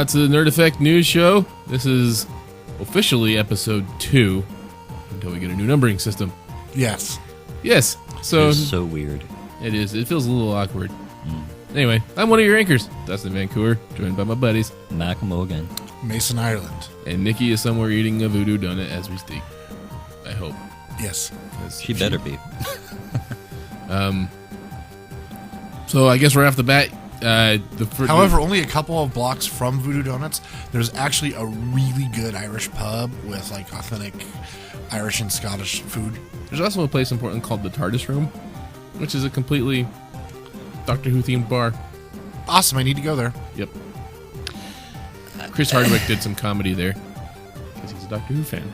out to the Nerd Effect News Show. This is officially episode 2 until we get a new numbering system. Yes. Yes. So It's so weird. it is. It feels a little awkward. Anyway, I'm one of your anchors, Dustin Vancouver, joined by my buddies. Macklemore again. Mason, Ireland. And Nikki is somewhere eating a voodoo donut as we speak. I hope. Yes. 'Cause She better be. So I guess right off the bat, However, only a couple of blocks from Voodoo Donuts, there's actually a really good Irish pub with like authentic Irish and Scottish food. there's also a place in Portland called the TARDIS Room, which is a completely Doctor Who themed bar. Awesome, I need to go there. Yep. Chris Hardwick did some comedy there because he's a Doctor Who fan,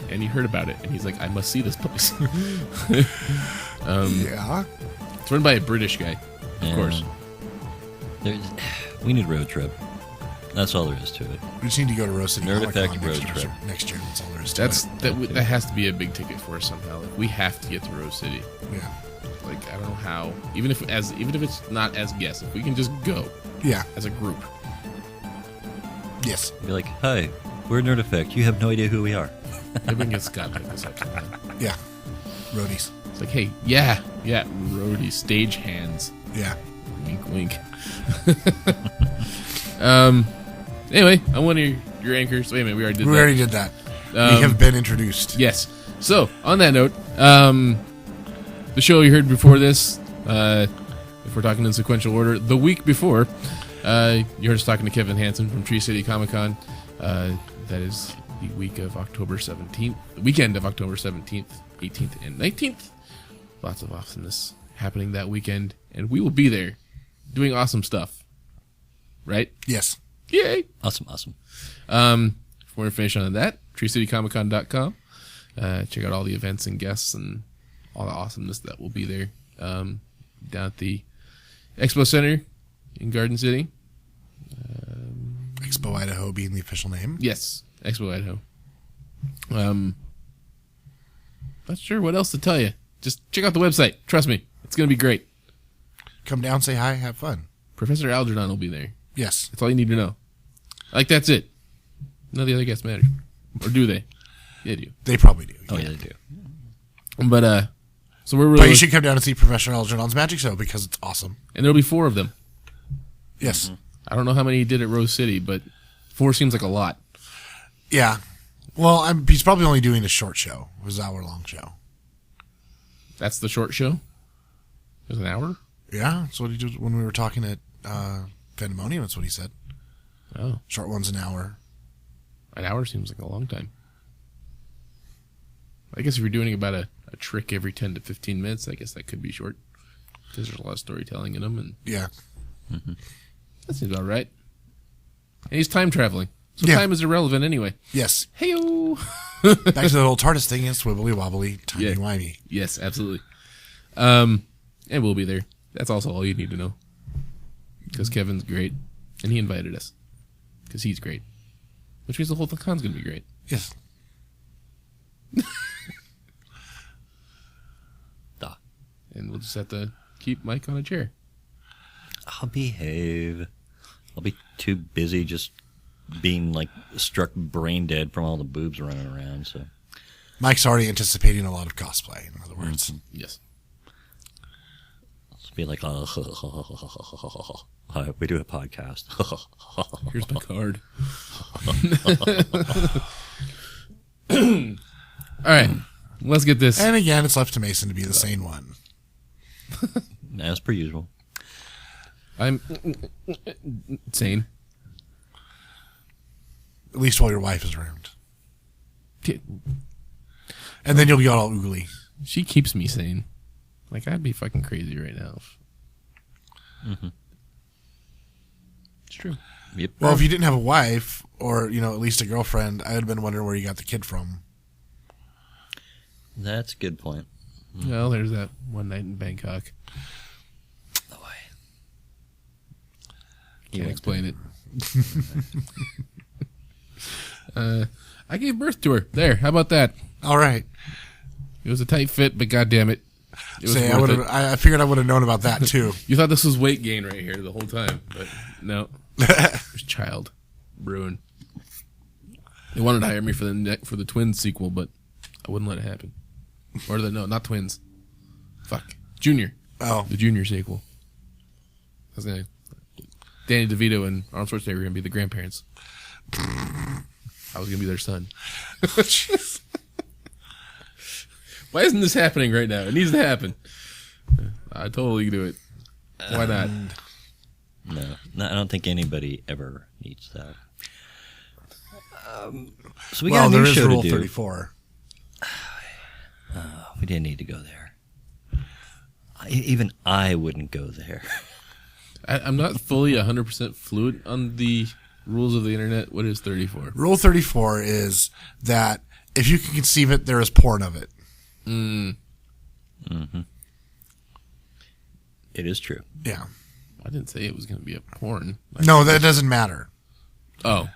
and he heard about it, and he's like, "I must see this place." Yeah. It's run by a British guy, of course. We need a road trip. That's all there is to it. We just need to go to Rose City Nerd Comic-Con Effect road next trip. next year. That's all there is to it. That has to be a big ticket for us somehow. Like, we have to get to Rose City. Yeah. Like, I don't know how. Even if it's not as guests, if we can just go Yeah. as a group. Yes. Be like, hi, we're Nerd Effect. You have no idea who we are. Maybe we can get Scott to pick this up sometime. Yeah. Roadies. It's like, hey, yeah, roadie, stage hands. Yeah. Wink, wink. Anyway, I'm one of your anchors. Wait a minute, we already did We that. already did that. We have been introduced. Yes. So, on that note, the show you heard before this, if we're talking in sequential order, the week before, you heard us talking to Kevin Hansen from Tree City Comic-Con. That is the week of October 17th, the weekend of October 17th, 18th, and 19th. Lots of awesomeness happening that weekend, and we will be there doing awesome stuff. Right? Yes. Yay! Awesome. For more information on that, treecitycomiccon.com. Check out all the events and guests and all the awesomeness that will be there down at the Expo Center in Garden City. Expo Idaho being the official name. Yes, Expo Idaho. Not sure what else to tell you. Just check out the website. Trust me, it's going to be great. Come down, say hi, have fun. Professor Algernon will be there. Yes. That's all you need to know. Like, that's it. None of the other guests matter. Or do they? They do. They probably do. Oh, yeah, they do. But, so we're really... But you should come down and see Professor Algernon's Magic Show because it's awesome. And there'll be 4 of them. Yes. I don't know how many he did at Rose City, but 4 seems like a lot. Yeah. Well, he's probably only doing a short show. It was an hour-long show. That's the short show? It was an hour? Yeah, that's what he did when we were talking at Pandemonium. That's what he said. Oh. Short one's an hour. An hour seems like a long time. I guess if you're doing about a trick every 10 to 15 minutes, I guess that could be short. Because there's a lot of storytelling in them, and Yeah. that seems about right. And he's time traveling. So Yeah. time is irrelevant anyway. Yes. Hey-o! Back to the old TARDIS thing. It's wibbly wobbly, Yeah. timey-wimey. Yes, absolutely. And we'll be there. That's also all you need to know. Because Kevin's great, and he invited us. Because he's great. Which means the whole con's going to be great. Yes. Duh. And we'll just have to keep Mike on a chair. I'll behave. I'll be too busy just being, like, struck brain dead from all the boobs running around, so... Mike's already anticipating a lot of cosplay, in other words. Yes. Be like, hi, we do a podcast. Here's my card. All right. Let's get this. And again, it's left to Mason to be the sane one. As per usual. I'm sane. At least while your wife is around. And then you'll be all oogly. She keeps me sane. Like, I'd be fucking crazy right now. It's true. Yep. Well, if you didn't have a wife, or, at least a girlfriend, I would have been wondering where you got the kid from. That's a good point. Well, there's that one night in Bangkok. No way. Can't explain it. I gave birth to her. There, how about that? All right. It was a tight fit, but goddamn it. It was Say, worth it. I figured I would have known about that, too. You thought this was weight gain right here the whole time, but no. It was child. brewing. They wanted to hire me for the Twins sequel, but I wouldn't let it happen. Or not Twins. Fuck. Junior. Oh. The Junior sequel. Danny DeVito and Arnold Schwarzenegger were going to be the grandparents. I was going to be their son. Why isn't this happening right now? It needs to happen. I totally can do it. Why not? No, I don't think anybody ever needs that. So we got a new there is show Rule to do. 34. We didn't need to go there. Even I wouldn't go there. I'm not fully 100% fluent on the rules of the internet. What is 34? Rule 34 is that if you can conceive it, there is porn of it. Mm-hmm. It is true. Yeah. I didn't say it was going to be a porn. No, that doesn't matter. Oh.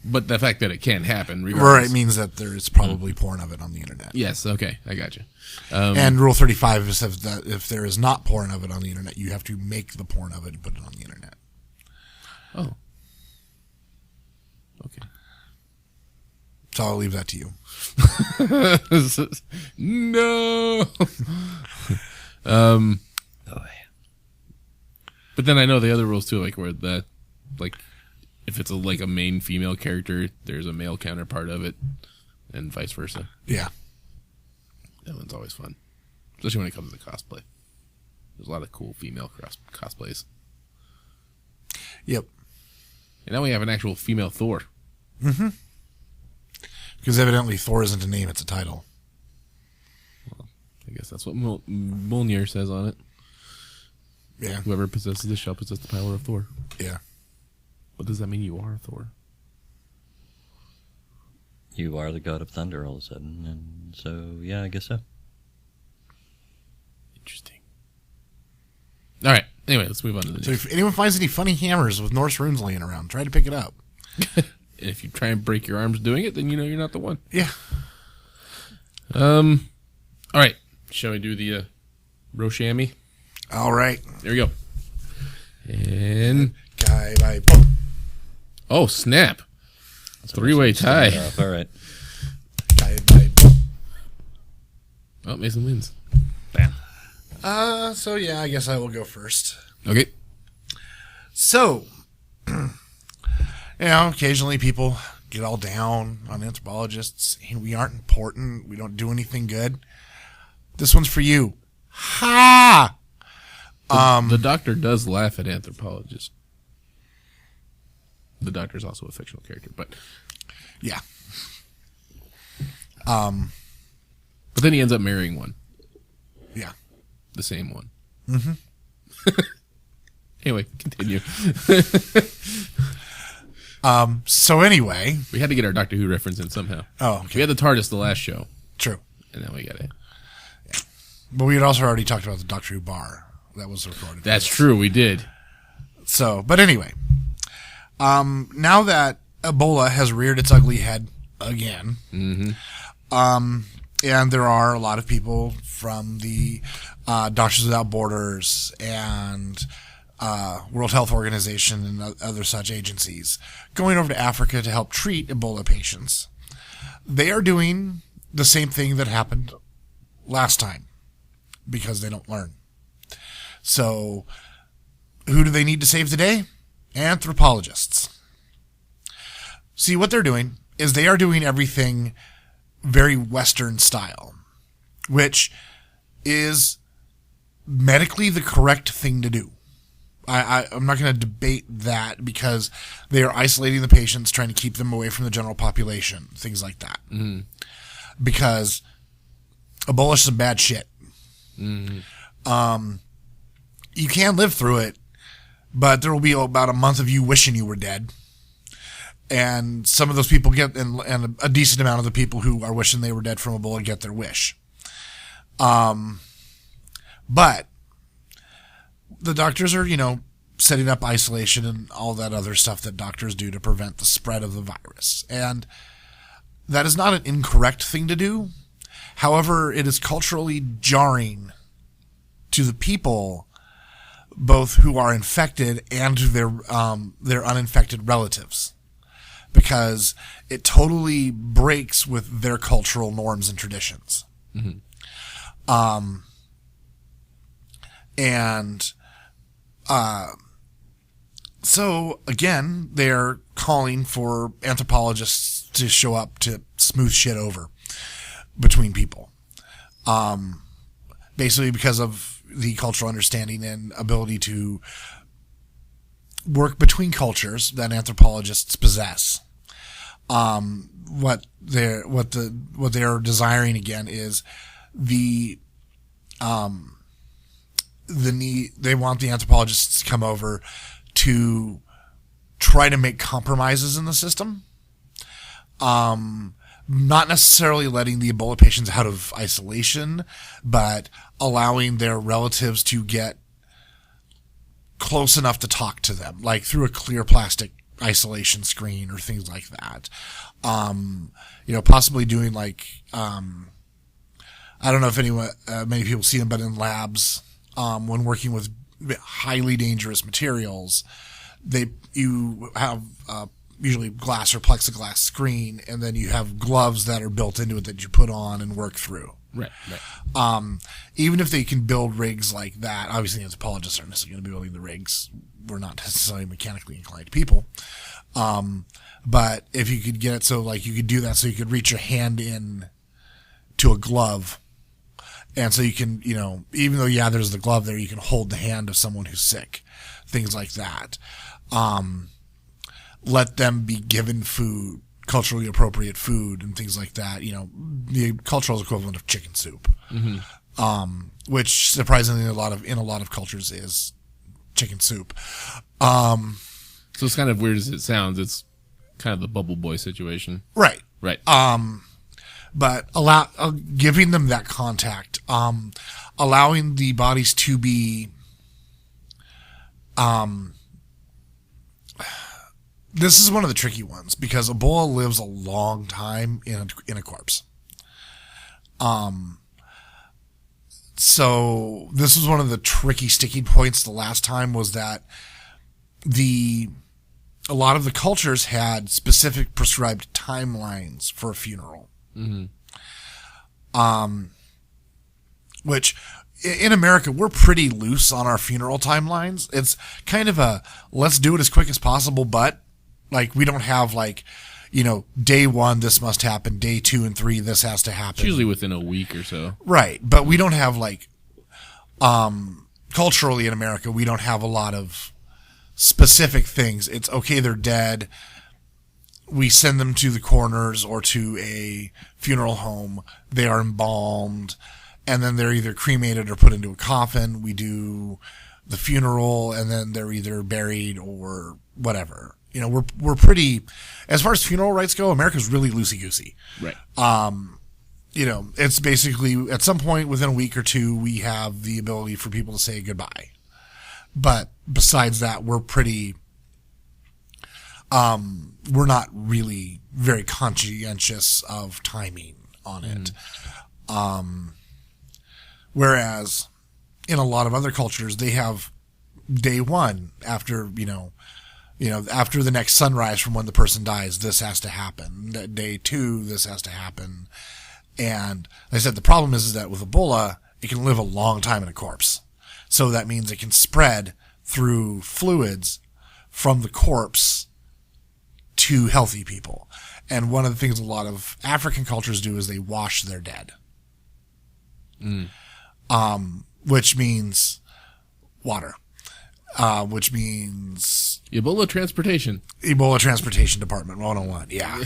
But the fact that it can happen, Right, regardless. means that there is probably porn of it on the internet. Yes, okay, I got you. And Rule 35 is that if there is not porn of it on the internet, you have to make the porn of it and put it on the internet. Oh. Okay. So I'll leave that to you. No. Oh, But then I know the other rules too, like where if it's a main female character, there's a male counterpart of it, and vice versa. Yeah. That one's always fun, especially when it comes to cosplay. There's a lot of cool female cosplays. Yep. And now we have an actual female Thor. Mm-hmm. Because evidently Thor isn't a name, it's a title. Well, I guess that's what Mjolnir says on it. Yeah. Whoever possesses this shall possess the power of Thor. Yeah. What does that mean? You are Thor? you are the god of thunder all of a sudden, and so yeah, I guess so. Interesting. All right. Anyway, let's move on to the So next. if anyone finds any funny hammers with Norse runes laying around, try to pick it up. And if you try and break your arms doing it, then you know you're not the one. Yeah. All right. Shall we do the Roshami? All right. There we go. And Guy by boom. oh snap! Three-way tie. All right. Guy by boom. Oh, Mason wins. Bam. So yeah, I guess I will go first. Okay. So, occasionally people get all down on anthropologists. And we aren't important. We don't do anything good. This one's for you. Ha! The Doctor does laugh at anthropologists. The Doctor is also a fictional character, but Yeah. but then he ends up marrying one, Yeah. the same one. Mm-hmm. Anyway, continue. So anyway. We had to get our Doctor Who reference in somehow. Oh, We okay. had the TARDIS the last show, True. and now we got it. But we had also already talked about the Doctor Who bar. That was recorded. That's true. We did. So, but anyway. Now that Ebola has reared its ugly head again, and there are a lot of people from the Doctors Without Borders and World Health Organization and other such agencies going over to Africa to help treat Ebola patients. They are doing the same thing that happened last time because they don't learn. So, who do they need to save the day? Anthropologists. See, what they're doing is they are doing everything very Western style, which is medically the correct thing to do. I'm not going to debate that because they are isolating the patients, trying to keep them away from the general population, things like that. Mm-hmm. Because Ebola is some bad shit. Mm-hmm. You can live through it, but there will be about a month of you wishing you were dead. And some of those people get, and a decent amount of the people who are wishing they were dead from Ebola get their wish. But the doctors are, setting up isolation and all that other stuff that doctors do to prevent the spread of the virus. And that is not an incorrect thing to do. However, it is culturally jarring to the people, both who are infected and to their uninfected relatives. because it totally breaks with their cultural norms and traditions. So again, they're calling for anthropologists to show up to smooth shit over between people. Basically because of the cultural understanding and ability to work between cultures that anthropologists possess. What they're desiring again is the need. They want the anthropologists to come over to try to make compromises in the system. Not necessarily letting the Ebola patients out of isolation, but allowing their relatives to get close enough to talk to them, like through a clear plastic isolation screen or things like that. Possibly doing like, I don't know if many people see them, but in labs, when working with highly dangerous materials, you have, usually glass or plexiglass screen, and then you have gloves that are built into it that you put on and work through. Right. Even if they can build rigs like that, obviously anthropologists aren't necessarily going to be building the rigs. We're not necessarily mechanically inclined people. But if you could get it so like you could do that so you could reach your hand in to a glove, and so you can, even though, there's the glove there, you can hold the hand of someone who's sick, things like that. Let them be given food, culturally appropriate food and things like that, the cultural equivalent of chicken soup. Which surprisingly in a lot of cultures is chicken soup. So it's kind of weird as it sounds. It's kind of the Bubble Boy situation. Right. But giving them that contact, allowing the bodies to be, this is one of the tricky ones because Ebola lives a long time in a corpse. So this was one of the tricky sticking points the last time was that a lot of the cultures had specific prescribed timelines for a funeral. Which in America, we're pretty loose on our funeral timelines. It's kind of let's do it as quick as possible, but like we don't have day 1, this must happen. Day 2 and 3, this has to happen. It's usually within a week or so. Right. But we don't have culturally in America, we don't have a lot of specific things. It's okay, they're dead. We send them to the coroners or to a funeral home. They are embalmed, and then they're either cremated or put into a coffin. We do the funeral, and then they're either buried or whatever. We're pretty, as far as funeral rites go, America's really loosey-goosey. Right. It's basically at some point within a week or two, we have the ability for people to say goodbye. But besides that, we're pretty, we're not really very conscientious of timing on it. Whereas in a lot of other cultures, they have day 1 after, after the next sunrise from when the person dies, this has to happen. Day 2, this has to happen. And like I said, the problem is that with Ebola, it can live a long time in a corpse. So that means it can spread through fluids from the corpse to healthy people. And one of the things a lot of African cultures do is they wash their dead. Which means water. Which means Ebola Transportation Department 101. Yeah.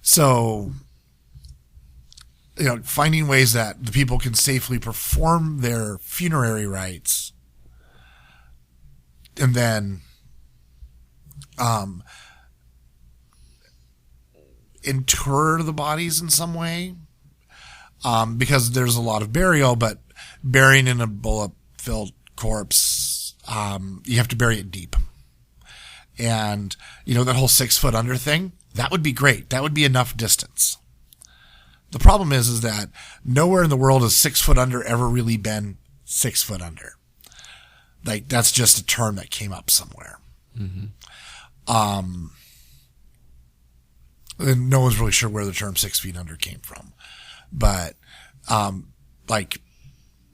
So, finding ways that the people can safely perform their funerary rites and then inter the bodies in some way, because there's a lot of burial, but burying in a Ebola-filled corpse, you have to bury it deep. And, that whole 6 foot under thing, that would be great. That would be enough distance. The problem is that nowhere in the world has 6 foot under ever really been 6 foot under. That's just a term that came up somewhere. And no one's really sure where the term 6 feet under came from, but like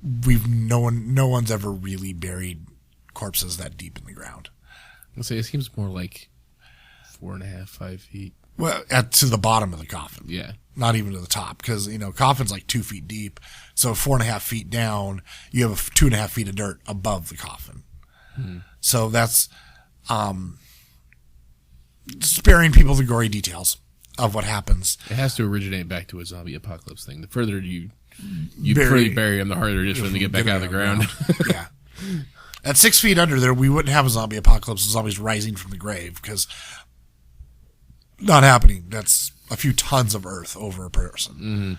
no one's ever really buried corpses that deep in the ground. I'll say it seems more like 4.5, 5 feet. Well, to the bottom of the coffin. Yeah. Not even to the top, because, coffin's like 2 feet deep. So 4.5 feet down, you have 2.5 feet of dirt above the coffin. So that's sparing people the gory details of what happens. It has to originate back to a zombie apocalypse thing. The further you Bury- bury them, the harder it is for them to get back out of the ground. Yeah. At 6 feet under there, we wouldn't have a zombie apocalypse of zombies rising from the grave, because not happening. That's a few tons of earth over a person.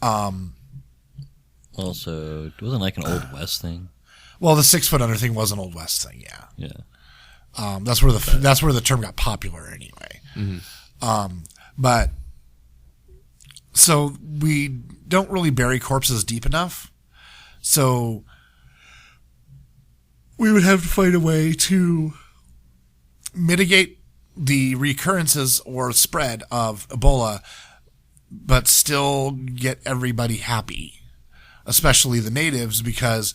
Also, it wasn't like an Old West thing. Well, the 6 foot under thing was an Old West thing, yeah. Yeah. That's where the term got popular anyway. But so we don't really bury corpses deep enough. So we would have to find a way to mitigate the recurrences or spread of Ebola, but still get everybody happy, especially the natives, because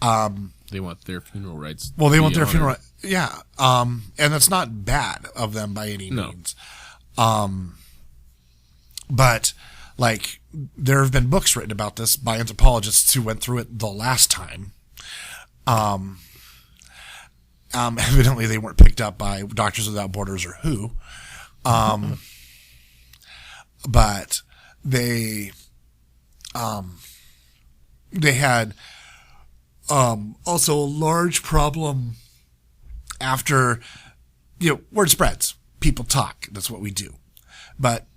They want their funeral rites. well, they to want be their honored. funeral. Yeah. And that's not bad of them by any No. means. But like there have been books written about this by anthropologists who went through it the last time. Evidently they weren't picked up by Doctors Without Borders or WHO. But they had also a large problem after, word spreads. People talk. That's what we do. But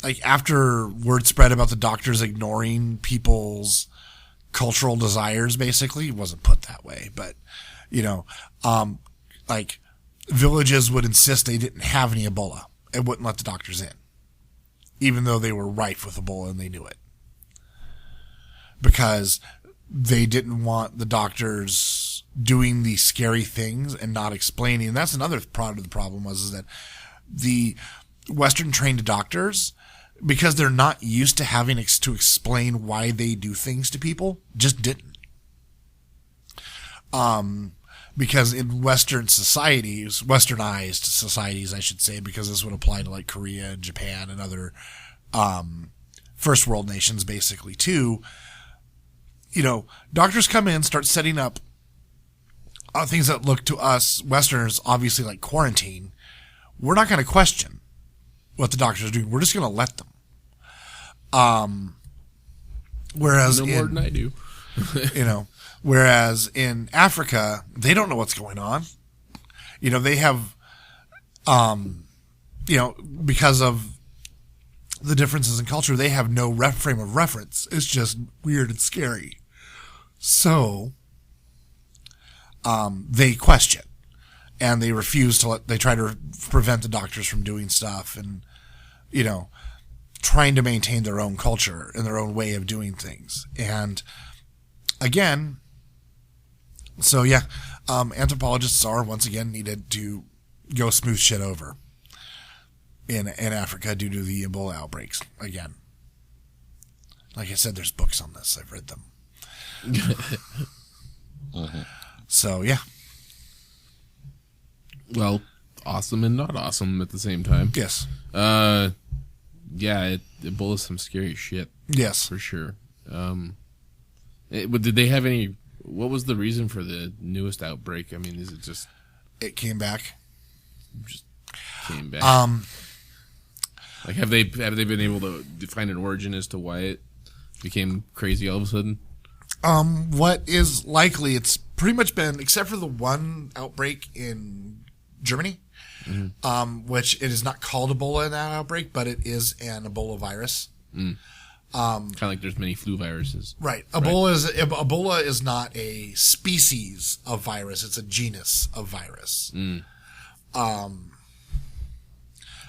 like after word spread about the doctors ignoring people's cultural desires, basically, it wasn't put that way, but like villages would insist they didn't have any Ebola and wouldn't let the doctors in, even though they were rife with Ebola and they knew it, because they didn't want the doctors doing these scary things and not explaining. And that's another part of the problem is that the Western trained doctors, because they're not used to having to explain why they do things to people, just didn't. Because in Western societies, westernized societies, I should say, because this would apply to like Korea and Japan and other first world nations basically too, doctors come in, start setting up things that look to us Westerners obviously like quarantine. We're not going to question what the doctors are doing. We're just going to let them. Whereas No more than I do. Whereas in Africa, they don't know what's going on. They have, because of the differences in culture, they have no frame of reference. It's just weird and scary. So, they question and they refuse to they try to prevent the doctors from doing stuff and, trying to maintain their own culture and their own way of doing things. And again, so yeah, anthropologists are once again needed to go smooth shit over in Africa due to the Ebola outbreaks again. Like I said, there's books on this. I've read them. So yeah. Well, awesome and not awesome at the same time. Yes. Yeah, Ebola's some scary shit. Yes. For sure. But did they have any? What was the reason for the newest outbreak? I mean, is it just It came back. came back? Like, have they been able to find an origin as to why it became crazy all of a sudden? What is likely, it's pretty much been, except for the one outbreak in Germany, which it is not called Ebola in that outbreak, but it is an Ebola virus. Kind of like there's many flu viruses. Right. Ebola is not a species of virus; it's a genus of virus,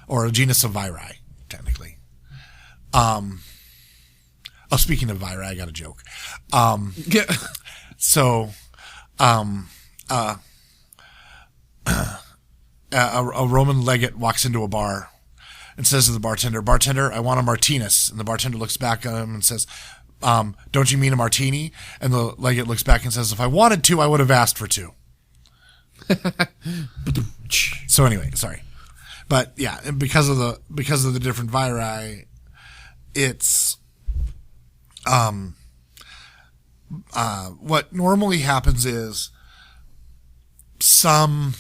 or a genus of viri, technically. Speaking of viri, I got a joke. So, a Roman legate walks into a bar and says to the bartender, "Bartender, I want a Martinez." And the bartender looks back at him and says, "Don't you mean a martini?" And the legate looks back and says, "If I wanted to, I would have asked for two." So anyway, sorry. But yeah, and because of the different viri, it's what normally happens is some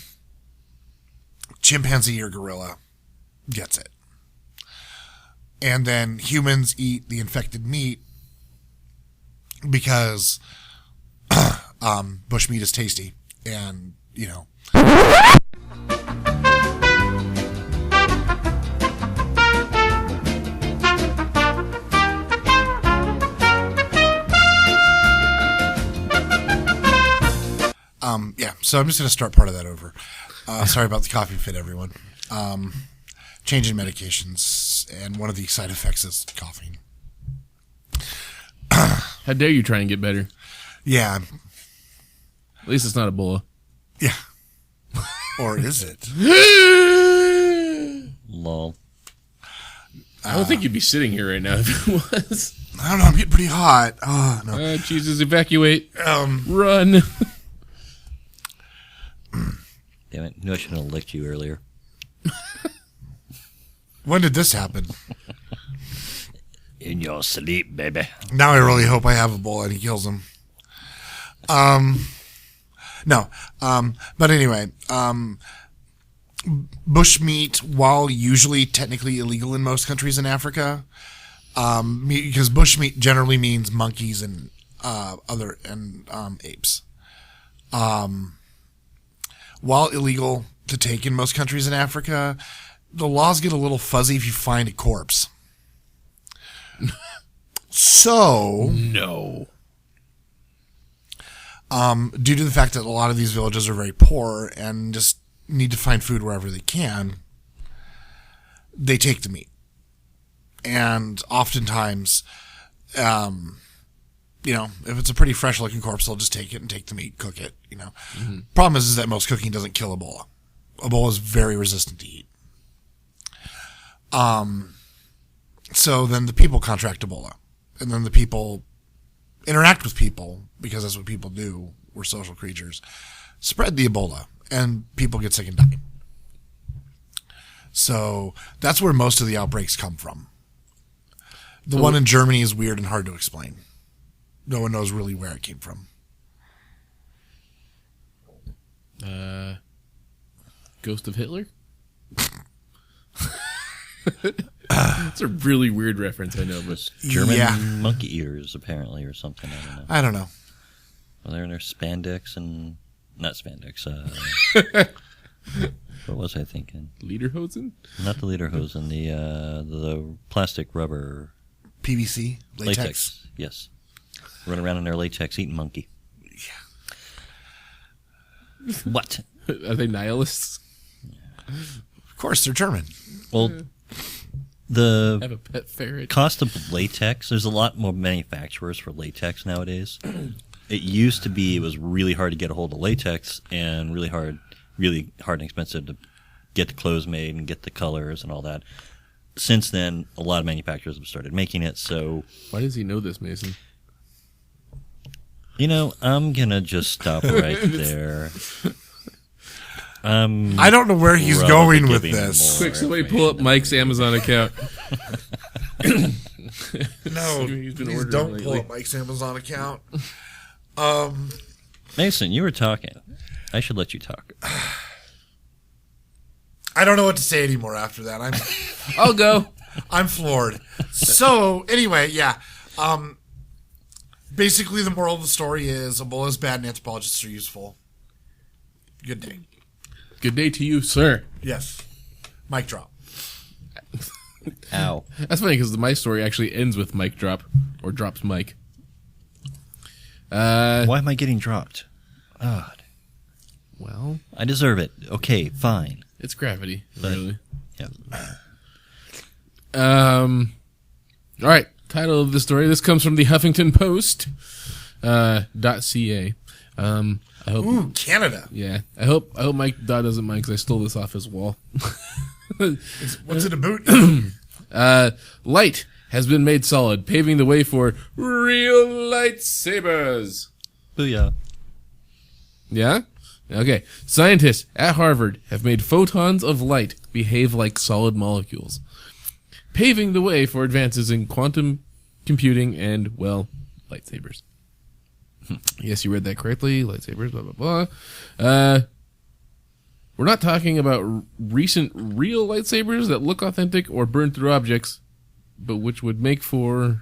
chimpanzee or gorilla gets it, and then humans eat the infected meat because bush meat is tasty, and you know. Yeah, so I'm just going to start part of that over. Sorry about the coffee fit, everyone. Changing medications, and one of the side effects is coughing. How dare you try and get better? Yeah. At least it's not Ebola. Yeah. Or is it? Lol. I don't think you'd be sitting here right now if it was. I don't know, I'm getting pretty hot. Oh, no. Jesus, evacuate. Run. Damn it. Knew I shouldn't have licked you earlier. When did this happen? In your sleep, baby. Now I really hope I have Ebola and he kills him. No. But anyway, bushmeat, while usually technically illegal in most countries in Africa, because bushmeat generally means monkeys and apes. While illegal to take in most countries in Africa, the laws get a little fuzzy if you find a corpse. So, No. due to the fact that a lot of these villages are very poor and just need to find food wherever they can, they take the meat. And oftentimes, if it's a pretty fresh looking corpse, they'll just take it and take the meat, cook it, Mm-hmm. Problem is that most cooking doesn't kill Ebola. Ebola is very resistant to heat. So then the people contract Ebola. And then the people interact with people, because that's what people do. We're social creatures. Spread the Ebola, and people get sick and die. So that's where most of the outbreaks come from. The one in Germany is weird and hard to explain. No one knows really where it came from. Ghost of Hitler? It's a really weird reference, I know, but German monkey eaters, apparently, or something. I don't know. Well, they're in their spandex and... Not spandex. What was I thinking? Lederhosen? Not the Lederhosen. The plastic rubber... PVC? Latex? Yes. Run around in their latex eating monkey. Yeah. What? Are they nihilists? Of course, they're German. Well, the Have a pet ferret. cost of latex, there's a lot more manufacturers for latex nowadays. It used to be it was really hard to get a hold of latex and really hard and expensive to get the clothes made and get the colors and all that. Since then, a lot of manufacturers have started making it, so... Why does he know this, Mason? I'm going to just stop right there. I don't know where he's Probably going with giving this. more Quick, somebody pull up Mike's Amazon account. No, He's been please ordering don't lately. pull up Mike's Amazon account. Mason, you were talking. I should let you talk. I don't know what to say anymore after that. I'll go. I'm floored. So, anyway, yeah. Basically, the moral of the story is Ebola is bad and anthropologists are useful. Good day. Good day to you, sir. Yes. Mic drop. Ow. That's funny because my story actually ends with Mike drop, or drops Mike. Why am I getting dropped? God. Well, I deserve it. Okay, fine. it's gravity, But- really. Yeah. All right. Title of the story. This comes from the Huffington Post. .ca. I hope. Ooh, Canada. Yeah, I hope Mike doesn't mind because I stole this off his wall. What's it about? Light has been made solid, paving the way for real lightsabers. Booyah. Yeah? Okay. Scientists at Harvard have made photons of light behave like solid molecules, paving the way for advances in quantum computing and, well, lightsabers. Yes, you read that correctly. Lightsabers, blah, blah, blah. We're not talking about recent real lightsabers that look authentic or burn through objects, but which would make for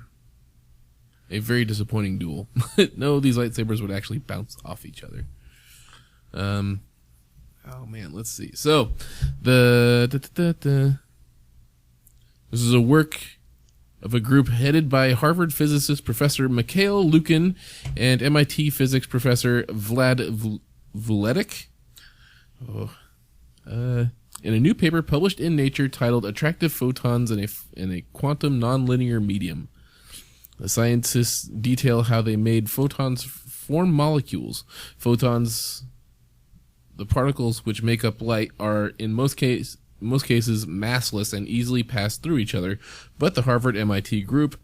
a very disappointing duel. No, these lightsabers would actually bounce off each other. Oh man, let's see. So, this is a work of a group headed by Harvard physicist Professor Mikhail Lukin and MIT physics professor Vlad Vletic. In a new paper published in Nature titled "Attractive Photons in a Quantum Nonlinear Medium." The scientists detail how they made photons form molecules. Photons, the particles which make up light, are in most cases massless and easily pass through each other, but the Harvard-MIT group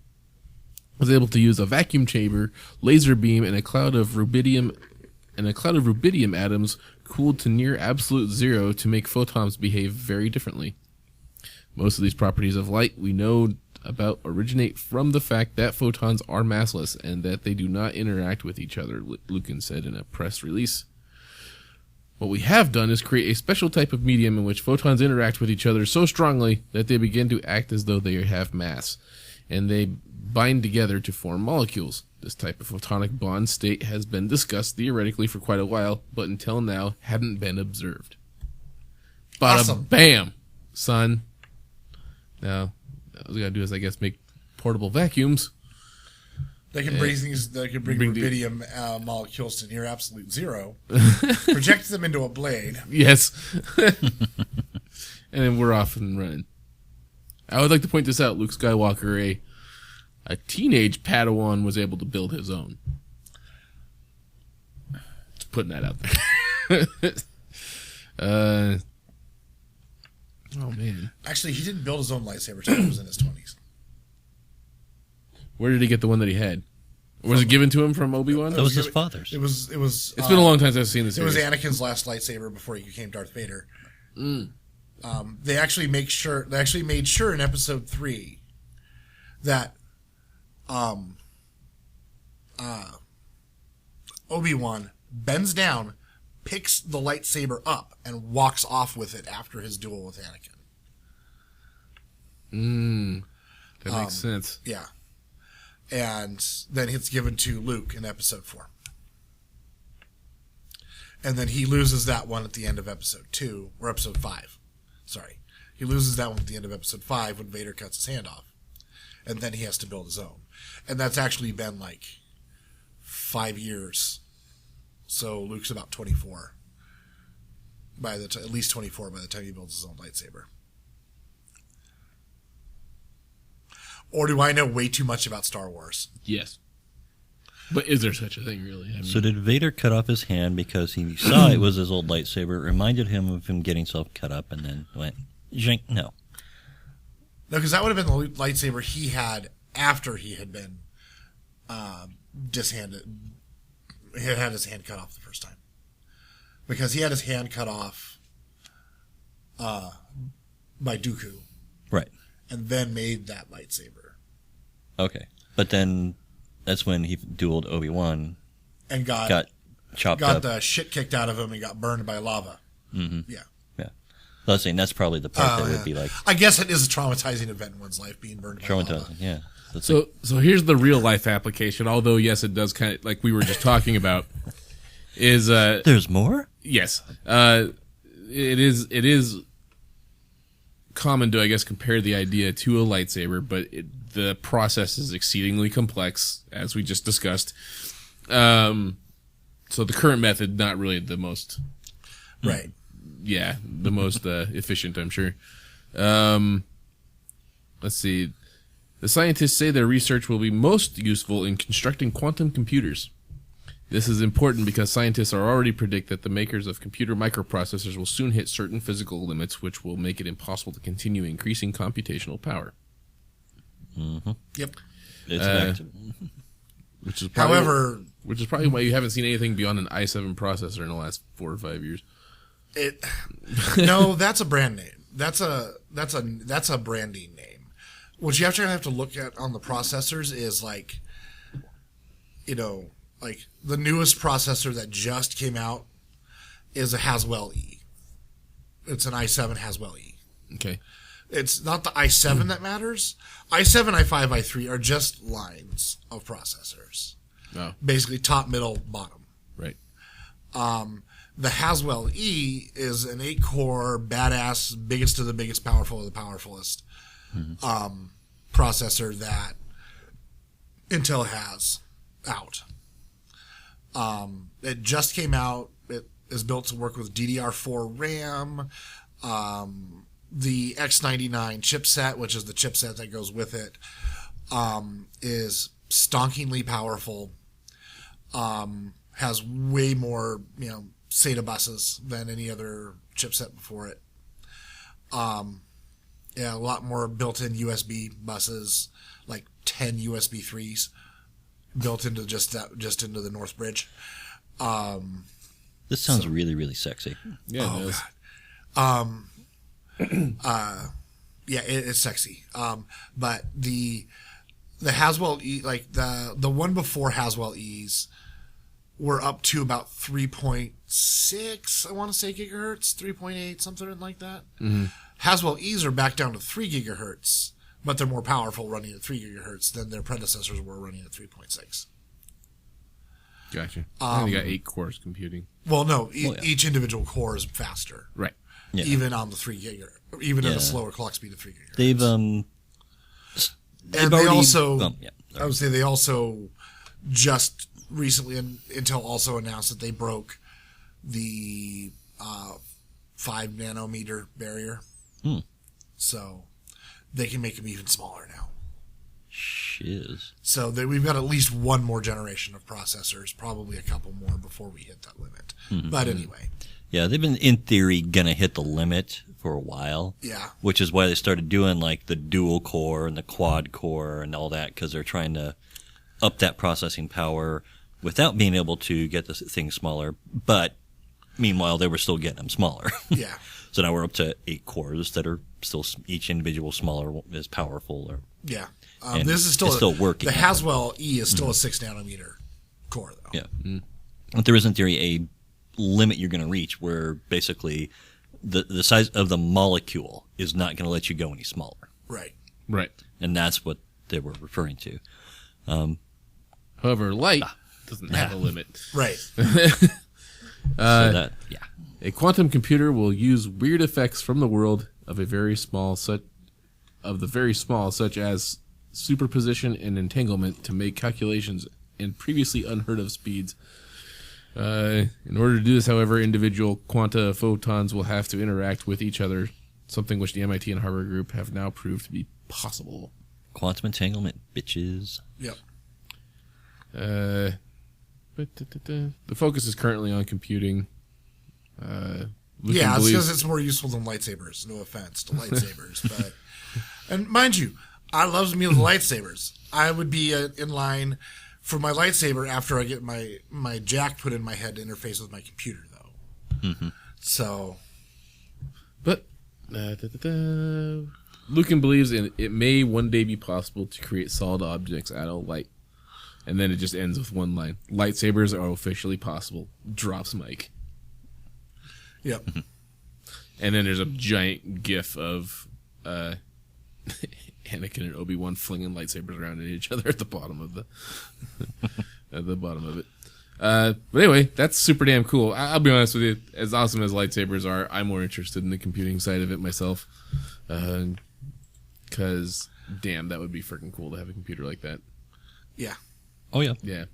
was able to use a vacuum chamber, laser beam, and a cloud of rubidium atoms cooled to near absolute zero to make photons behave very differently. Most of these properties of light we know about originate from the fact that photons are massless and that they do not interact with each other, Lukin said in a press release. What we have done is create a special type of medium in which photons interact with each other so strongly that they begin to act as though they have mass, and they bind together to form molecules. This type of photonic bond state has been discussed theoretically for quite a while, but until now hadn't been observed. Bada Awesome. bam, son. Now, all we gotta do is, I guess, make portable vacuums. They can bring things. They can bring Bring the- rubidium molecules to near absolute zero, project them into a blade. Yes. And then we're off and running. I would like to point this out. Luke Skywalker, a teenage Padawan, was able to build his own. Just putting that out there. Oh, man. Actually, he didn't build his own lightsaber until he was in his 20s. Where did he get the one that he had? Was it given to him from Obi-Wan? That was his father's. It was. It's been a long time since I've seen this. It was Anakin's last lightsaber before he became Darth Vader. They actually made sure in Episode 3 that Obi-Wan bends down, picks the lightsaber up, and walks off with it after his duel with Anakin. That makes sense. Yeah. And then it's given to Luke in Episode 4. And then he loses that one at the end of Episode 2, or Episode 5. Sorry. He loses that one at the end of Episode 5 when Vader cuts his hand off. And then he has to build his own. And that's actually been like 5 years. So Luke's about 24. At least 24 by the time he builds his own lightsaber. Or do I know way too much about Star Wars? Yes. But is there such a thing, really? I mean, So did Vader cut off his hand because he saw it was his old lightsaber? It reminded him of him getting himself cut up and then went, zhink, no. No, because that would have been the lightsaber he had after he had been dishanded. He had his hand cut off the first time. Because he had his hand cut off by Dooku Right. and then made that lightsaber. Okay. But then that's when he dueled Obi-Wan, And got chopped up. the shit kicked out of him and got burned by lava. Mm-hmm. Yeah. Yeah. I was saying that's probably the part that would be like I guess it is a traumatizing event in one's life, being burned by lava. traumatizing. Yeah. That's So here's the real life application. Although yes, it does kind of like we were just talking about. Is there's more? yes, it is common to, I guess, compare the idea to a lightsaber, but the process is exceedingly complex, as we just discussed. So the current method, not really the most, Right. the most efficient, I'm sure. Let's see. The scientists say their research will be most useful in constructing quantum computers. This is important because scientists are already predict that the makers of computer microprocessors will soon hit certain physical limits, which will make it impossible to continue increasing computational power. Yep. It's back to, Which is probably, However, which is probably why you haven't seen anything beyond an i7 processor in the last 4 or 5 years. no, that's a brand name. That's a branding name. What you have to look at on the processors is like, like the newest processor that just came out is a Haswell E. It's an i7 Haswell E. Okay. It's not the i7 that matters. i7, i5, i3 are just lines of processors. Oh, Basically top, middle, bottom. right. The Haswell E is an 8-core, badass, biggest of the biggest, powerful of the powerfulest processor that Intel has out. It just came out. It is built to work with DDR4 RAM. The X99 chipset, which is the chipset that goes with it, is stonkingly powerful. Has way more, SATA buses than any other chipset before it. A lot more built-in USB buses, like 10 USB 3s built into just into the North Bridge. this sounds really, really sexy. Yeah, Oh, it does. It's sexy. But the Haswell E, like the one before Haswell E's, were up to about 3.6, I want to say, gigahertz, 3.8, something like that. Mm-hmm. Haswell E's are back down to 3 gigahertz, but they're more powerful running at 3 gigahertz than their predecessors were running at 3.6. Gotcha. I think they got 8 cores computing. Well, no, yeah. each individual core is faster, Right. Yeah. even on the 3 gigahertz, even at Yeah. a slower clock speed of 3 gigahertz. They've and they already- also, yeah, I would say they also just recently, Intel also announced that they broke the 5 nanometer barrier. So they can make them even smaller now. shiz. So we've got at least one more generation of processors, probably a couple more before we hit that limit. But anyway, Yeah, they've been in theory gonna hit the limit for a while. yeah. Which is why they started doing like the dual core and the quad core and all that, because they're trying to up that processing power without being able to get the thing smaller. But meanwhile, they were still getting them smaller. Yeah. So now we're up to 8 cores that are still each individual smaller is powerful. Or Yeah. And This is still, it's still working. The Haswell E is still a 6 nanometer core, though. yeah, but there is in theory a limit you're going to reach where basically the size of the molecule is not going to let you go any smaller, Right. Right. and that's what they were referring to. However, light doesn't have a limit. Right. So that, yeah. A quantum computer will use weird effects from the world of a very small such as superposition and entanglement to make calculations in previously unheard of speeds. In order to do this, however, individual quanta photons will have to interact with each other, something which the MIT and Harvard group have now proved to be possible. Quantum entanglement, bitches. Yep. The focus is currently on computing. Lucan Yeah, it's believes- because it's more useful than lightsabers. No offense to lightsabers, but and mind you, I love me with lightsabers. I would be in line for my lightsaber after I get my jack put in my head to interface with my computer, though. So, But Lucan believes it may one day be possible to create solid objects out of light. And then it just ends with one line. Lightsabers are officially possible. Drops Mike. yep. And then there's a giant gif of Anakin and Obi-Wan flinging lightsabers around at each other at the bottom of the at the bottom of it. But anyway, that's super damn cool. I'll be honest with you. As awesome as lightsabers are, I'm more interested in the computing side of it myself. Because, damn, that would be freaking cool to have a computer like that. Yeah. Oh yeah. Yeah.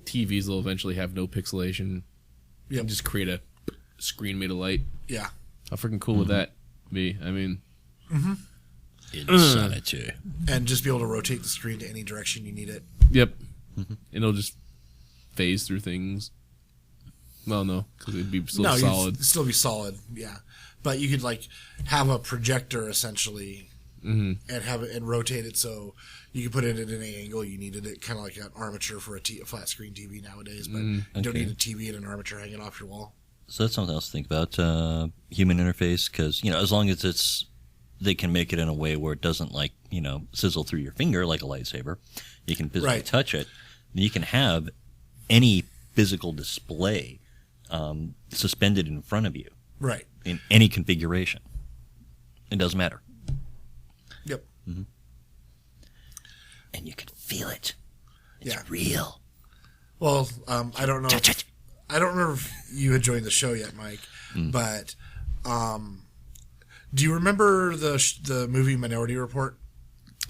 TVs will eventually have no pixelation. Yep. Just create a screen made of light. Yeah. How freaking cool would that be? I mean, Insanity. and just be able to rotate the screen to any direction you need it. Yep. It'll just phase through things. Well, no, because it'd be still solid. You'd still be solid, yeah. But you could like have a projector essentially, and have it and rotate it so you could put it at any angle you needed it, kind of like an armature for a flat screen TV nowadays. But you don't need a TV and an armature hanging off your wall. So that's something else to think about. Human interface, because as long as they can make it in a way where it doesn't sizzle through your finger like a lightsaber. You can physically touch it. You can have any physical display suspended in front of you, right, in any configuration. It doesn't matter. Yep. And you can feel it. It's Yeah. real. Well, I don't know. Touch it. I don't remember if you had joined the show yet, Mike, but do you remember the movie Minority Report?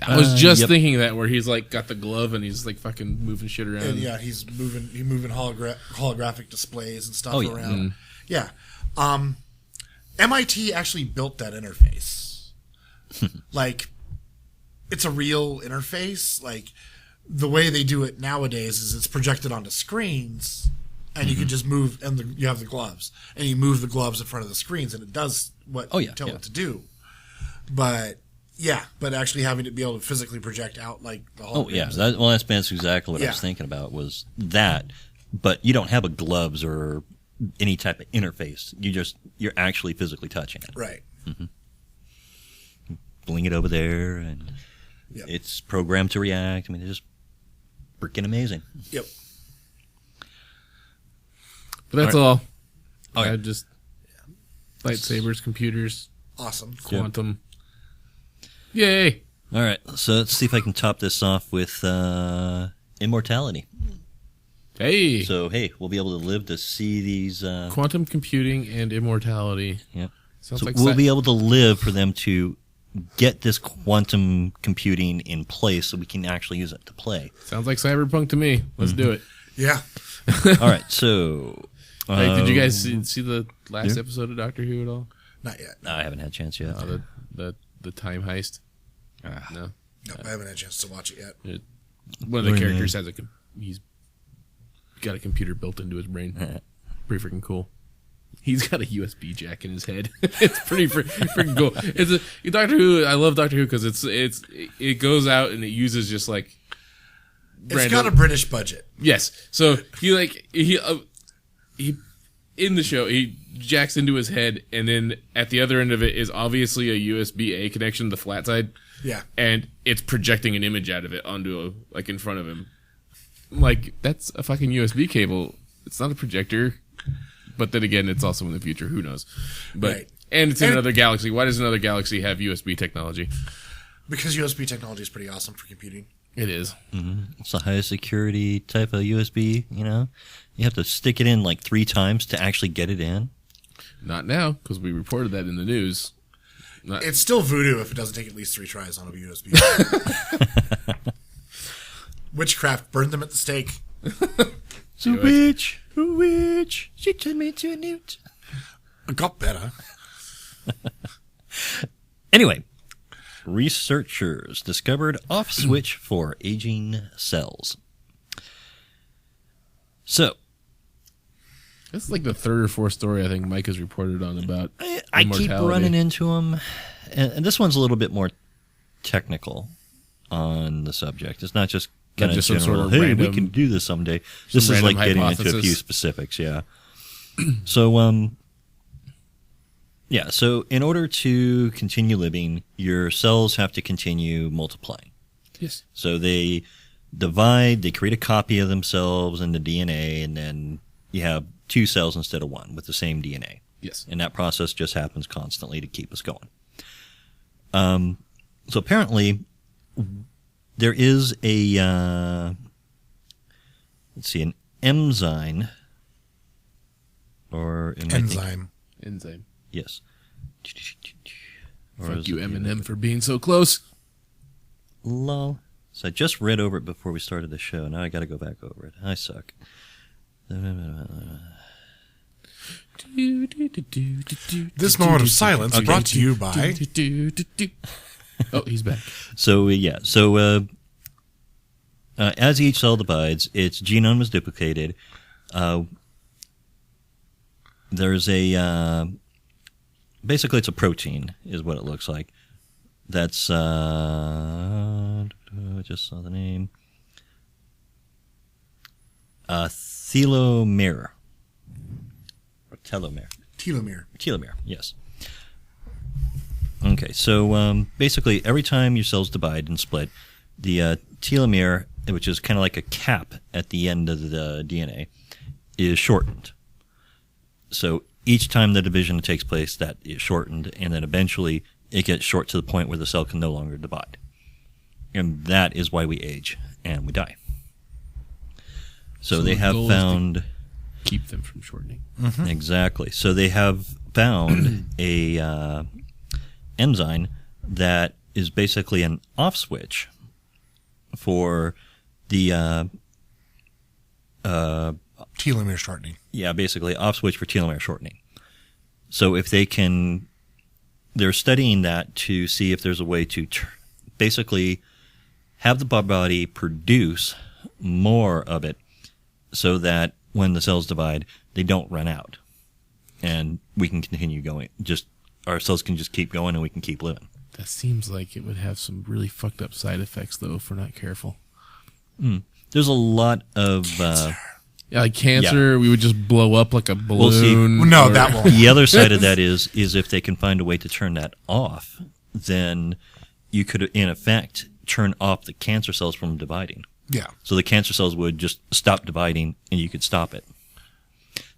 I was just Yep. thinking that, where he's like got the glove and he's like fucking moving shit around. And yeah, he's moving holographic displays and stuff Oh, yeah. around. Yeah. MIT actually built that interface. Like, it's a real interface. Like, the way they do it nowadays is it's projected onto screens, and you can just move, and you have the gloves, and you move the gloves in front of the screens, and it does what you tell it to do. But actually having it be able to physically project out like the whole. Oh, yeah. That's exactly what I was thinking about, was that. But you don't have a gloves or any type of interface. You're actually physically touching it. Right. Bling it over there, and it's programmed to react. I mean, it's just freaking amazing. Yep. But that's all. Okay. Just lightsabers, computers, Awesome. quantum. Yay! All right, so let's see if I can top this off with immortality. Hey! So, hey, we'll be able to live to see these. Quantum computing and immortality. Yep. Sounds So like we'll be able to live for them to get this quantum computing in place so we can actually use it to play. Sounds like Cyberpunk to me. Let's do it. Yeah. All right, so. Hey, did you guys see the last episode of Doctor Who at all? Not yet. No, I haven't had a chance yet. The time heist? No. No, I haven't had a chance to watch it yet. One of the characters has he's got a computer built into his brain. Pretty freaking cool. He's got a USB jack in his head. It's pretty freaking cool. It's Doctor Who. I love Doctor Who because it goes out and it uses just like It's got a British budget. Yes. So he in the show he jacks into his head, and then at the other end of it is obviously a USB-A connection, the flat side. Yeah. And it's projecting an image out of it onto in front of him. Like, that's a fucking USB cable. It's not a projector. But then again, it's also in the future. Who knows? But Right. And it's in another galaxy. Why does another galaxy have USB technology? Because USB technology is pretty awesome for computing. It is. It's the highest security type of USB, You have to stick it in like 3 times to actually get it in. Not now, because we reported that in the news. It's still voodoo if it doesn't take at least 3 tries on a USB. Witchcraft, burn them at the stake. The witch, she turned me into a newt. It got better. Anyway, researchers discovered off switch for aging cells. So, This is like the 3rd or 4th story I think Mike has reported on about I keep immortality. running into them, and this one's a little bit more technical on the subject. It's not just kind of just some general, sort of hey, random- we can do this someday. This is like random getting into a hypothesis. few specifics, yeah. So, so in order to continue living, your cells have to continue multiplying. Yes. So they divide, they create a copy of themselves in the DNA, and then you have 2 cells instead of 1 with the same DNA. Yes. And that process just happens constantly to keep us going. So apparently, there is an enzyme, or Enzyme. Enzyme. Yes. Or Fuck is you, it- Eminem, for being so close. Lol. So I just read over it before we started the show. Now I got to go back over it. I suck. This moment of silence brought to you by Oh, he's back. So as each cell divides, its genome is duplicated. There's basically it's a protein, is what it looks like. That's I just saw the name. Telomere. Or telomere. Telomere, yes. Okay, so basically every time your cells divide and split, the telomere, which is kind of like a cap at the end of the DNA, is shortened. So each time the division takes place, that is shortened, and then eventually it gets short to the point where the cell can no longer divide. And that is why we age and we die. So they the have goal is to found... keep them from shortening. Exactly. So they have found a enzyme that is basically an off switch for the Telomere shortening. yeah, basically off switch for telomere shortening. So if they can, they're studying that to see if there's a way to basically have the body produce more of it, so that when the cells divide, they don't run out, and we can continue going. Just our cells can just keep going, and we can keep living. That seems like it would have some really fucked up side effects, though, if we're not careful. There's a lot of Yeah, like cancer, we would just blow up like a Well, see- balloon. Well, no, or- that won't. the other side of that is if they can find a way to turn that off, then you could, in effect, turn off the cancer cells from dividing. Yeah. So the cancer cells would just stop dividing, and you could stop it.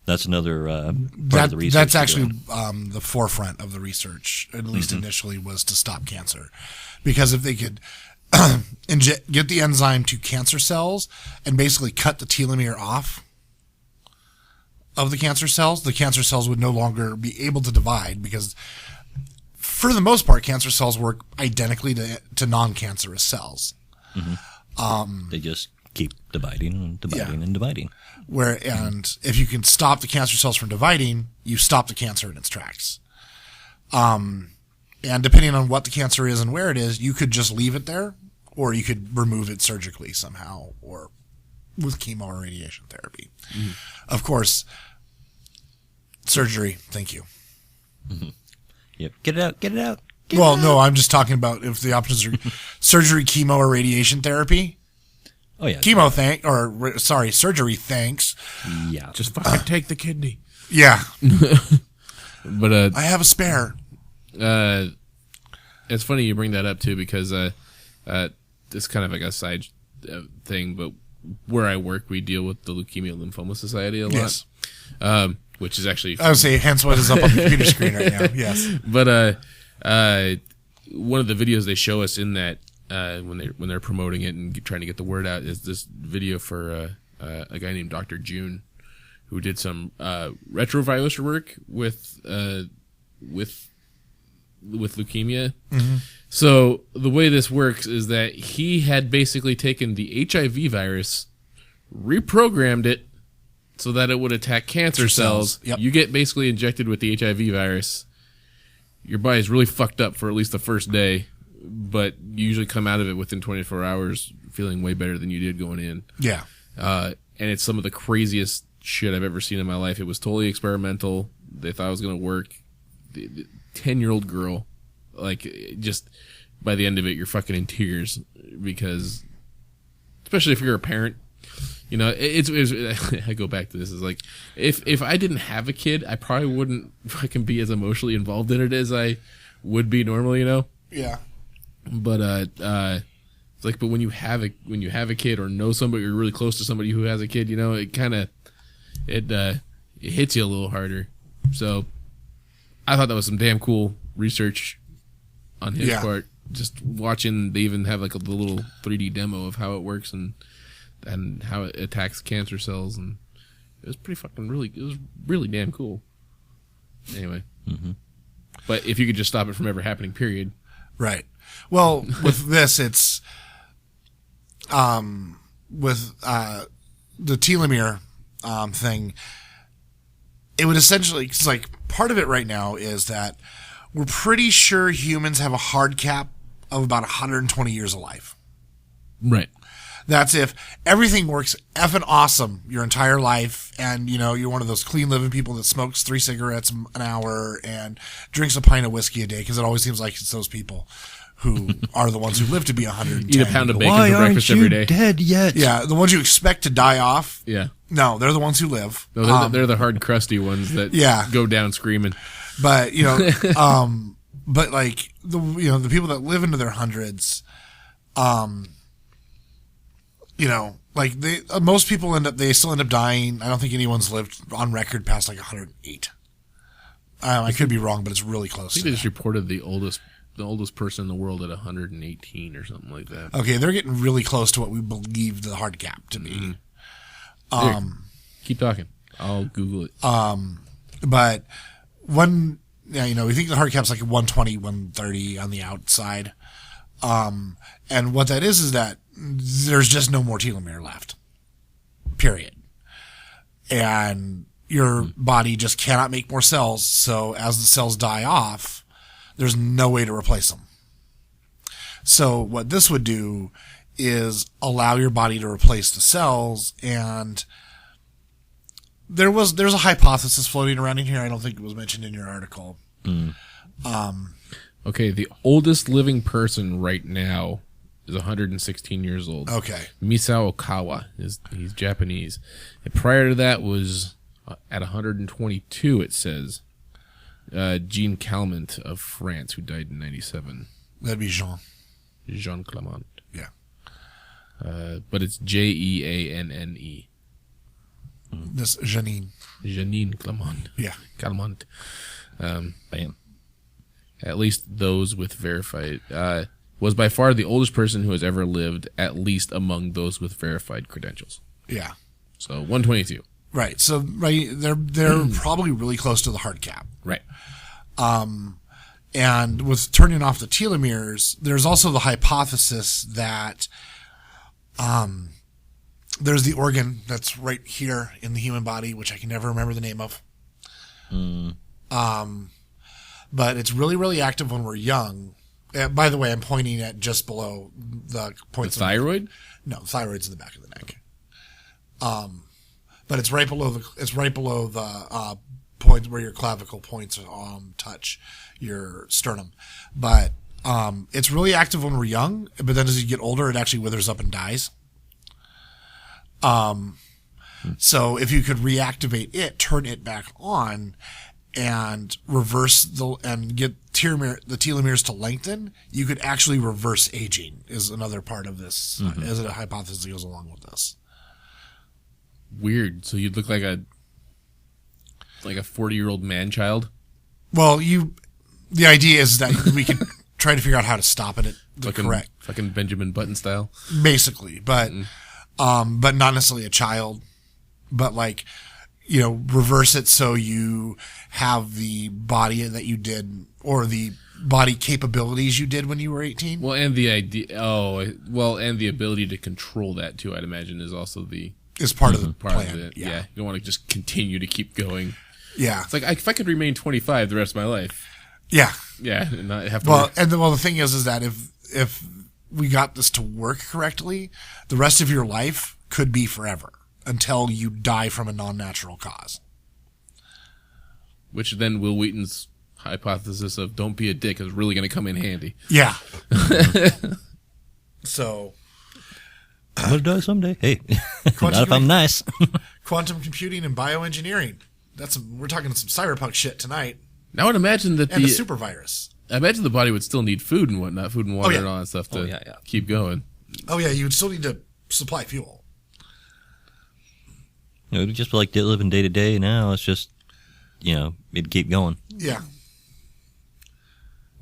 That's another part of the research. That's they're actually doing. the forefront of the research, at least initially, was to stop cancer. Because if they could get the enzyme to cancer cells and basically cut the telomere off of the cancer cells would no longer be able to divide, because for the most part, cancer cells work identically to non-cancerous cells. They just keep dividing and dividing and dividing. And if you can stop the cancer cells from dividing, you stop the cancer in its tracks. And depending on what the cancer is and where it is, you could just leave it there, or you could remove it surgically somehow, or with chemo or radiation therapy. Of course, surgery, thank you. Yep. Get it out. Get it out. Well, no, I'm just talking about if the options are surgery, chemo, or radiation therapy. Oh yeah. Surgery, thanks. Yeah. Just fucking take the kidney. Yeah, But I have a spare. it's funny you bring that up too, because it's kind of like a side thing, but where I work, we deal with the Leukemia Lymphoma Society a lot. Yes. Which is actually I would say, hence what is up on the computer screen right now. Yes. But one of the videos they show us in that when they're promoting it and trying to get the word out is this video for a guy named Dr. June, who did some retrovirus work with leukemia. So the way this works is that he had basically taken the HIV virus, reprogrammed it so that it would attack cancer cells. Yep. You get basically injected with the HIV virus. Your body's really fucked up for at least the first day, but you usually come out of it within 24 hours feeling way better than you did going in. Yeah. And it's some of the craziest shit I've ever seen in my life. It was totally experimental. They thought it was going to work. The 10-year-old girl, like, just by the end of it, you're fucking in tears, because, especially if you're a parent, you know, it's I go back to this, is like, if I didn't have a kid, I probably wouldn't fucking be as emotionally involved in it as I would be normally, you know? Yeah. But it's like, but when you have a kid, or know somebody, or really close to somebody who has a kid, you know, it kind of it hits you a little harder. So I thought that was some damn cool research on his part. Just watching, they even have like a little 3D demo of how it works and how it attacks cancer cells, and it was pretty fucking it was really damn cool. Anyway, but if you could just stop it from ever happening, period. Right. Well, with this, it's with the telomere thing. It would essentially, cause like part of it right now is that we're pretty sure humans have a hard cap of about 120 years of life. Right. That's if everything works effing awesome your entire life, and you're one of those clean living people that smokes 3 cigarettes an hour and drinks a pint of whiskey a day, because it always seems like it's those people who are the ones who live to be 110. Eat a pound of bacon Why for breakfast aren't you every day. dead yet? Yeah, the ones you expect to die off. Yeah. No, they're the ones who live. No, they're the hard, crusty ones that Yeah. go down screaming. But but like the people that live into their hundreds, like most people they still end up dying. I don't think anyone's lived on record past like 108. I could be wrong, but it's really close. I think to they just that. reported the oldest person in the world at 118 or something like that. Okay, they're getting really close to what we believe the hard cap to be. Here, keep talking. I'll Google it. But we think the hard cap's like 120, 130 on the outside. And what that is that there's just no more telomere left. Period. And your body just cannot make more cells. So as the cells die off, there's no way to replace them. So what this would do is allow your body to replace the cells. And there's a hypothesis floating around in here. I don't think it was mentioned in your article. Okay, the oldest living person right now is 116 years old. Okay. Misao Okawa. He's Japanese. And prior to that was at 122, it says. Jean Calment of France, who died in 97. That'd be Jean. Jean Clement. Yeah. But it's Jeanne. This Janine. Janine Clement. Yeah. Calment. Bam. At least those with verified. Was by far the oldest person who has ever lived, at least among those with verified credentials. Yeah. So 122. Right. So they're probably really close to the hard cap. Right. And with turning off the telomeres, there's also the hypothesis that there's the organ that's right here in the human body, which I can never remember the name of. But it's really, really active when we're young. By the way, I'm pointing at just below the points. The thyroid? No, the thyroid's in the back of the neck. But it's right below the point where your clavicle points touch your sternum. But it's really active when we're young, but then as you get older, it actually withers up and dies. So if you could reactivate it, turn it back on, and reverse and get the telomeres to lengthen, you could actually reverse aging. Is another part of this, as a hypothesis that goes along with this. Weird. So you'd look like a 40-year-old man-child? Well, the idea is that we can try to figure out how to stop it correct. Fucking Benjamin Button style? Basically, but not necessarily a child, but reverse it so you have the body that you did, or the body capabilities you did when you were 18. Well, and the idea. And the ability to control that too. I'd imagine is also Is part of the part plan. of it. Yeah. You don't want to just continue to keep going. Yeah. It's like if I could remain 25 the rest of my life. Yeah. Yeah, and not have to. The thing is that if we got this to work correctly, the rest of your life could be forever until you die from a non-natural cause. Which then Will Wheaton's hypothesis of "don't be a dick" is really going to come in handy. Yeah. So. I'm going to die someday. Hey, not if I'm nice. Quantum computing and bioengineering. We're talking some cyberpunk shit tonight. Now I would imagine that And a super virus. I imagine the body would still need food and whatnot, food and water yeah. and all that stuff to yeah. keep going. Oh yeah, you would still need to supply fuel. It'd just be like living day to day now. It's just, it'd keep going. Yeah.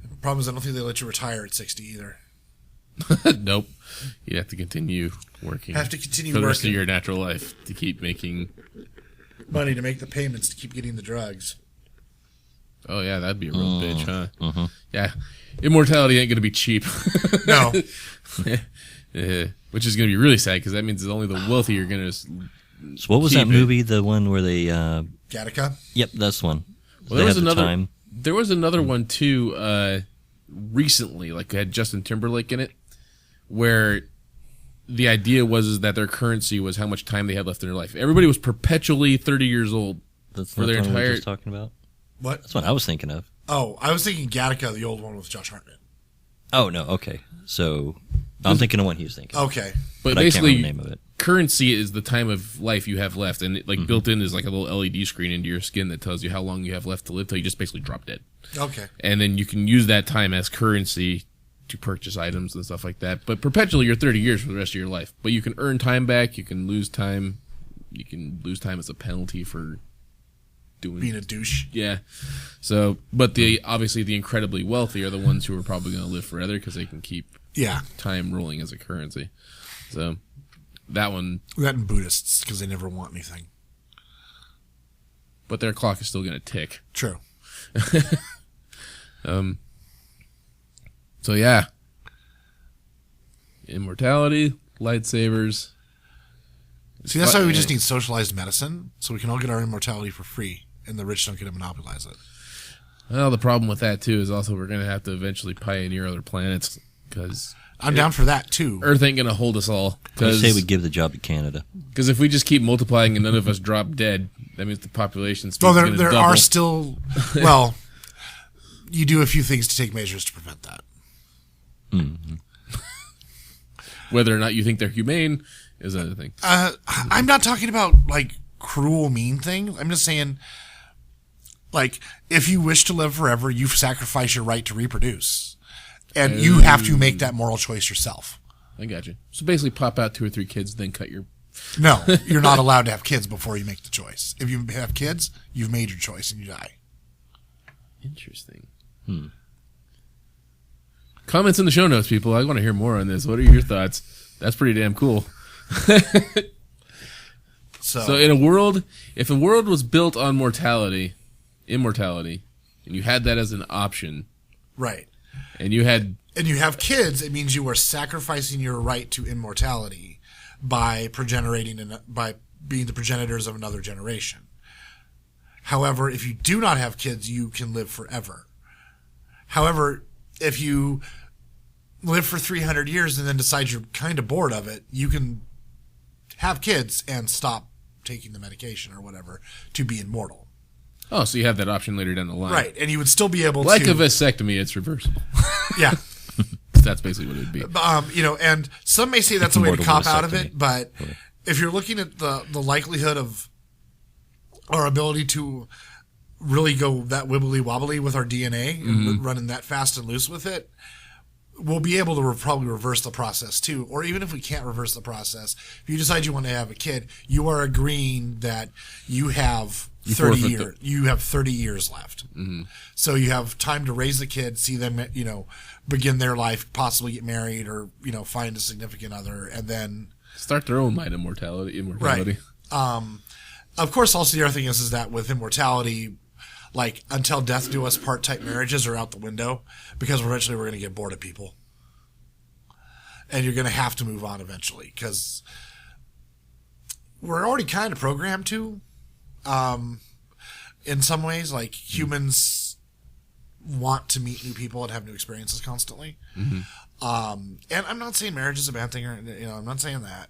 The problem is I don't think they let you retire at 60 either. Nope. You'd have to continue working. Have to continue for the rest of working. your natural life to keep making Money to make the payments to keep getting the drugs. Oh yeah, that'd be a real bitch, huh? Yeah, immortality ain't gonna be cheap. No. Which is gonna be really sad because that means it's only the wealthy are gonna. So what was keep that movie? The one where they? Gattaca? Yep, that's the one. Well, there was They had the another. time. There was another one too. recently, like it had Justin Timberlake in it, where the idea was that their currency was how much time they had left in their life. Everybody was perpetually 30 years old. That's For not their the one we were entire- just talking about. What? That's what I was thinking of. Oh, I was thinking Gattaca, the old one with Josh Hartnett. Oh no, okay. So I'm thinking of one he was thinking. Okay. But but I can't remember basically, the name of it. currency is the time of life you have left, and like built in is like a little LED screen into your skin that tells you how long you have left to live till you just basically drop dead. Okay. And then you can use that time as currency to purchase items and stuff like that. But perpetually, you're 30 years for the rest of your life. But you can earn time back. You can lose time. You can lose time as a penalty for doing Being a douche. yeah. So, but obviously the incredibly wealthy are the ones who are probably going to live forever because they can keep Yeah. time rolling as a currency. So that one, That and Buddhists, because they never want anything. but their clock is still going to tick. True. So yeah, immortality, lightsabers. See, that's why we just need socialized medicine, so we can all get our immortality for free, and the rich don't get to monopolize it. Well, the problem with that too is also we're going to have to eventually pioneer other planets because I'm down for that, too. Earth ain't going to hold us all. I say we give the job to Canada. Because if we just keep multiplying and none of us drop dead, that means the population speed Well, is there, going to there double. are still... Well, you do a few things to take measures to prevent that. Whether or not you think they're humane is another thing. I'm not talking about, like, cruel, mean things. I'm just saying, like, if you wish to live forever, you've sacrificed your right to reproduce. And you have to make that moral choice yourself. I got you. So basically pop out 2 or 3 kids, then cut your... No, you're not allowed to have kids before you make the choice. If you have kids, you've made your choice and you die. Interesting. Comments in the show notes, people. I want to hear more on this. What are your thoughts? That's pretty damn cool. So in a world, if a world was built on immortality, and you had that as an option, Right. and you had... And you have kids, it means you are sacrificing your right to immortality by by being the progenitors of another generation. However, if you do not have kids, you can live forever. However, if you live for 300 years and then decide you're kind of bored of it, you can have kids and stop taking the medication or whatever to be immortal. Oh, so you have that option later down the line. Right. And you would still be able Like to... a vasectomy, it's reversible. Yeah. That's basically what it would be. And some may say that's a way to Mortal cop out of vasectomy. it, but if you're looking at the likelihood of our ability to really go that wibbly wobbly with our DNA and running that fast and loose with it, we'll be able to probably reverse the process too. Or even if we can't reverse the process, if you decide you want to have a kid, you are agreeing that you have 30 forfeit years. You have 30 years left. So you have time to raise the kid, see them, begin their life, possibly get married or, find a significant other, and then Start their own light immortality. Right. Of course, also the other thing is that with immortality, like until death do us part type marriages are out the window because eventually we're going to get bored of people. And you're going to have to move on eventually because we're already kind of programmed to, in some ways, like humans want to meet new people and have new experiences constantly. And I'm not saying marriage is a bad thing, or I'm not saying that.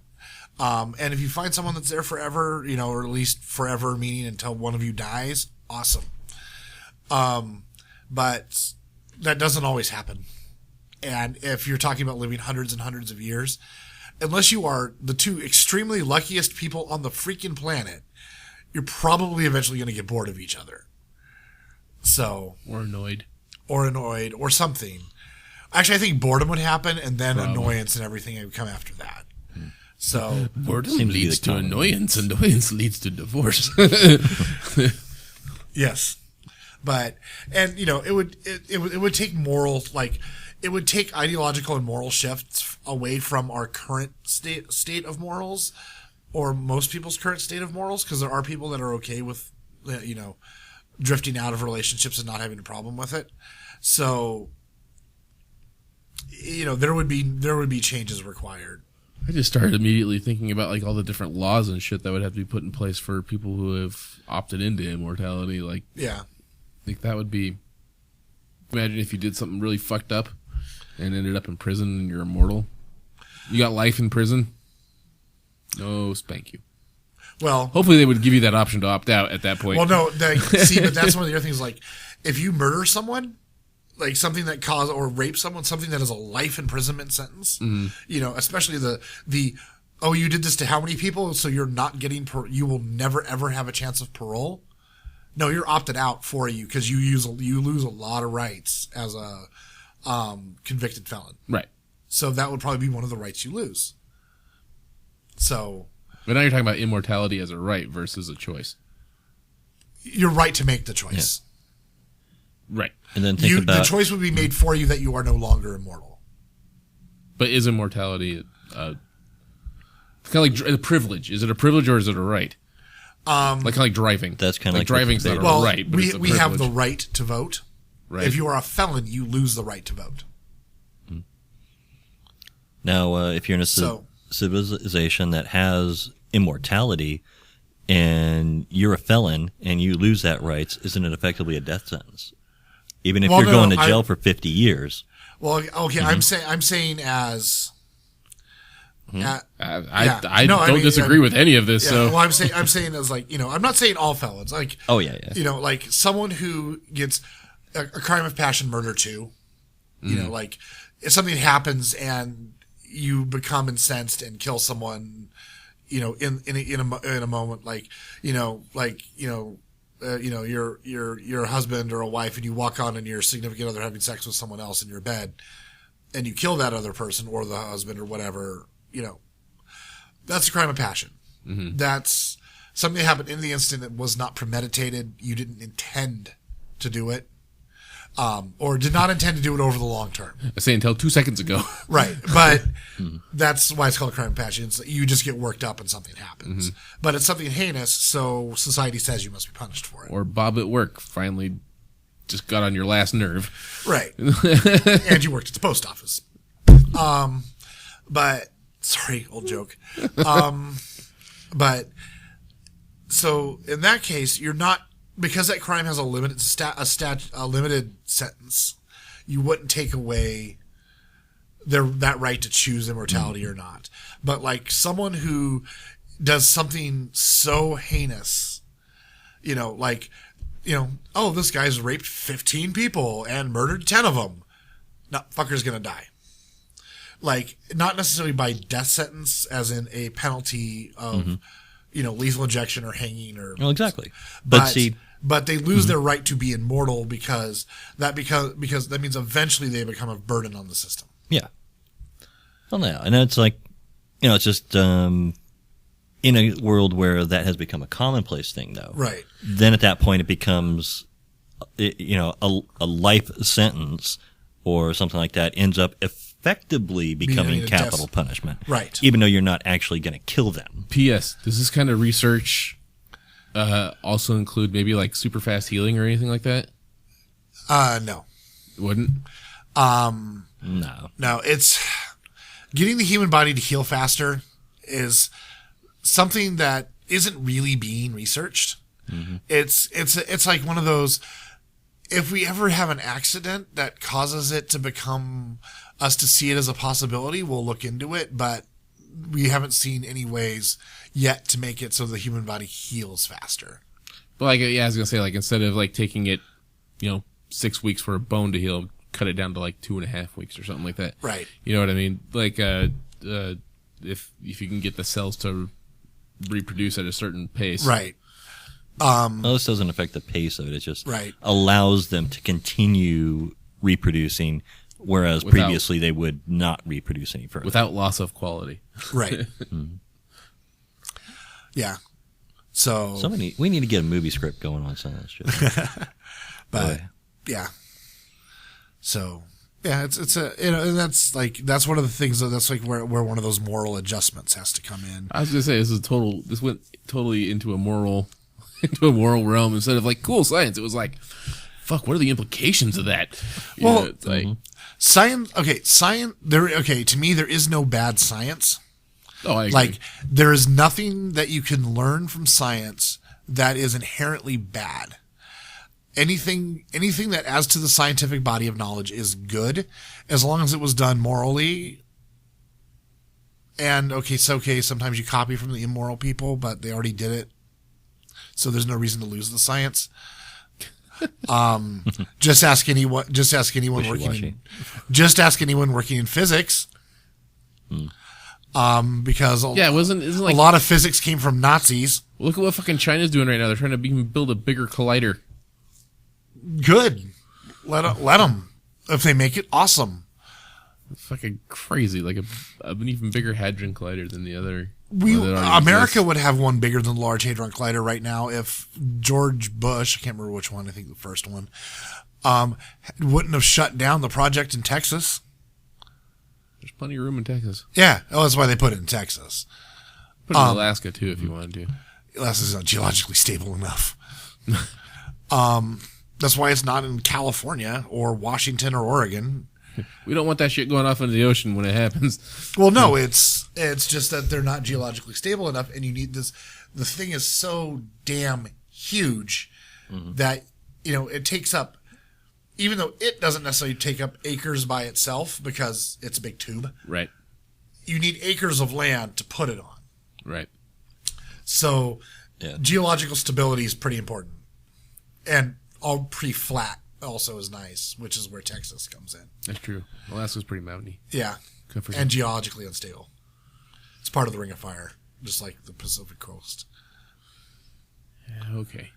And if you find someone that's there forever, or at least forever, meaning until one of you dies, awesome. But that doesn't always happen. And if you're talking about living hundreds and hundreds of years, unless you are the 2 extremely luckiest people on the freaking planet, you're probably eventually going to get bored of each other. So, Or annoyed. or something. Actually, I think boredom would happen, and then Probably. annoyance and everything would come after that. So, Boredom Seems to be leads the to common annoyance. Annoyance leads to divorce. yes, but it would take moral, like it would take ideological and moral shifts away from our current state of morals, or most people's current state of morals, because there are people that are okay with drifting out of relationships and not having a problem with it. So, there would be changes required. I just started immediately thinking about like all the different laws and shit that would have to be put in place for people who have opted into immortality. Like, Yeah. I think that would be Imagine if you did something really fucked up and ended up in prison and you're immortal. You got life in prison. No, spank you. Well, Hopefully they would give you that option to opt out at that point. well, no. See, but that's one of the other things. Like, if you murder someone, like something that caused or rape someone, something that is a life imprisonment sentence. You know, especially the oh, you did this to how many people? So you're not getting you will never ever have a chance of parole. No, you're opted out for you because you lose a lot of rights as a convicted felon. Right. So that would probably be one of the rights you lose. So. But now you're talking about immortality as a right versus a choice. Your right to make the choice. Right. And then think The about choice would be made for you that you are no longer immortal. But is immortality kind of like a privilege? Is it a privilege or is it a right? Like kind of like driving. That's kind of like driving's not a Well, right, but it's a we have the privilege. right to vote. Right. If you are a felon, you lose the right to vote. now if you're in a So- civilization that has immortality and you're a felon and you lose that rights, isn't it effectively a death sentence? Even if Well, you're no, going to I- jail for 50 years. Well, okay, Mm-hmm. I'm saying as. I Yeah. No, I don't mean, disagree with any of this. Yeah, So well, I'm saying as like, you know, I'm not saying all felons. Like, Oh, yeah. you know, like someone who gets a crime of passion, murder too. You know, like if something happens and you become incensed and kill someone, you know, in a moment, like you're a husband or a wife and you walk on and your significant other having sex with someone else in your bed and you kill that other person or the husband or whatever, you know, that's a crime of passion. Mm-hmm. That's something that happened in the instant that was not premeditated. You didn't intend to do it. Or did not intend to do it over the long term. I say until 2 seconds ago. Right. But that's why it's called a crime of passion. You just get worked up and something happens. But it's something heinous, so society says you must be punished for it. Or Bob at work finally just got on your last nerve. Right. And you worked at the post office. But, sorry, old joke. But, so in that case, you're not, because that crime has a limited limited sentence, you wouldn't take away that right to choose immortality or not. But like someone who does something so heinous, you know, like, you know, oh, this guy's raped 15 people and murdered 10 of them. No, fucker's gonna die. Like, not necessarily by death sentence, as in a penalty of, you know, lethal injection or hanging or. Well, exactly. But see, but they lose their right to be immortal because that means eventually they become a burden on the system. yeah. Well, no, and it's like, you know, it's just in a world where that has become a commonplace thing, though. Right. Then at that point, it becomes, you know, a life sentence or something like that ends up effectively becoming a capital death- punishment. Right. Even though you're not actually going to kill them. P.S. Does this kind of research also include maybe like super fast healing or anything like that? No. It wouldn't? No. No, it's getting the human body to heal faster is something that isn't really being researched. It's like one of those, if we ever have an accident that causes it to become us to see it as a possibility, we'll look into it, but we haven't seen any ways yet to make it so the human body heals faster. But like, yeah, I was gonna say, like, instead of like taking it, 6 weeks for a bone to heal, cut it down to like 2.5 weeks or something like that. Right. You know what I mean? Like, if you can get the cells to reproduce at a certain pace, Right. Well, this doesn't affect the pace of it. It just Right. allows them to continue reproducing, whereas previously they would not reproduce any further. without loss of quality. Right. Yeah. So, We need to get a movie script going on some of this shit. but Boy. yeah. So, yeah, it's a, and that's one of the things that's like where one of those moral adjustments has to come in. I was gonna say this went totally into a moral realm instead of like cool science. It was like, fuck, what are the implications of that? Well, It's like, Science, to me, there is no bad science. oh, I agree. Like, there is nothing that you can learn from science that is inherently bad. anything that adds to the scientific body of knowledge is good, as long as it was done morally. And okay, sometimes you copy from the immoral people, but they already did it, so there's no reason to lose the science. Just ask anyone working in physics. Because isn't like a lot of physics came from Nazis. Look at what fucking China's doing right now. They're trying to even build a bigger collider. Good. Let them. If they make it, awesome. It's fucking crazy. Like an even bigger hadron collider than the other. America exists. Would have one bigger than the Large Hadron Collider right now if George Bush, I can't remember which one, I think the first one, wouldn't have shut down the project in Texas. There's plenty of room in Texas. Yeah. Oh, that's why they put it in Texas. Put it in Alaska, too, if you wanted to. Alaska's not geologically stable enough. That's why it's not in California or Washington or Oregon. We don't want that shit going off into the ocean when it happens. Well, no, it's just that they're not geologically stable enough, and you need this. The thing is so damn huge that, it takes up, even though it doesn't necessarily take up acres by itself because it's a big tube. Right. You need acres of land to put it on. Right. So geological stability is pretty important. And all pretty flat also is nice, which is where Texas comes in. That's true. Alaska's pretty mountainy. Yeah. And geologically unstable. It's part of the Ring of Fire, just like the Pacific Coast. Yeah, okay.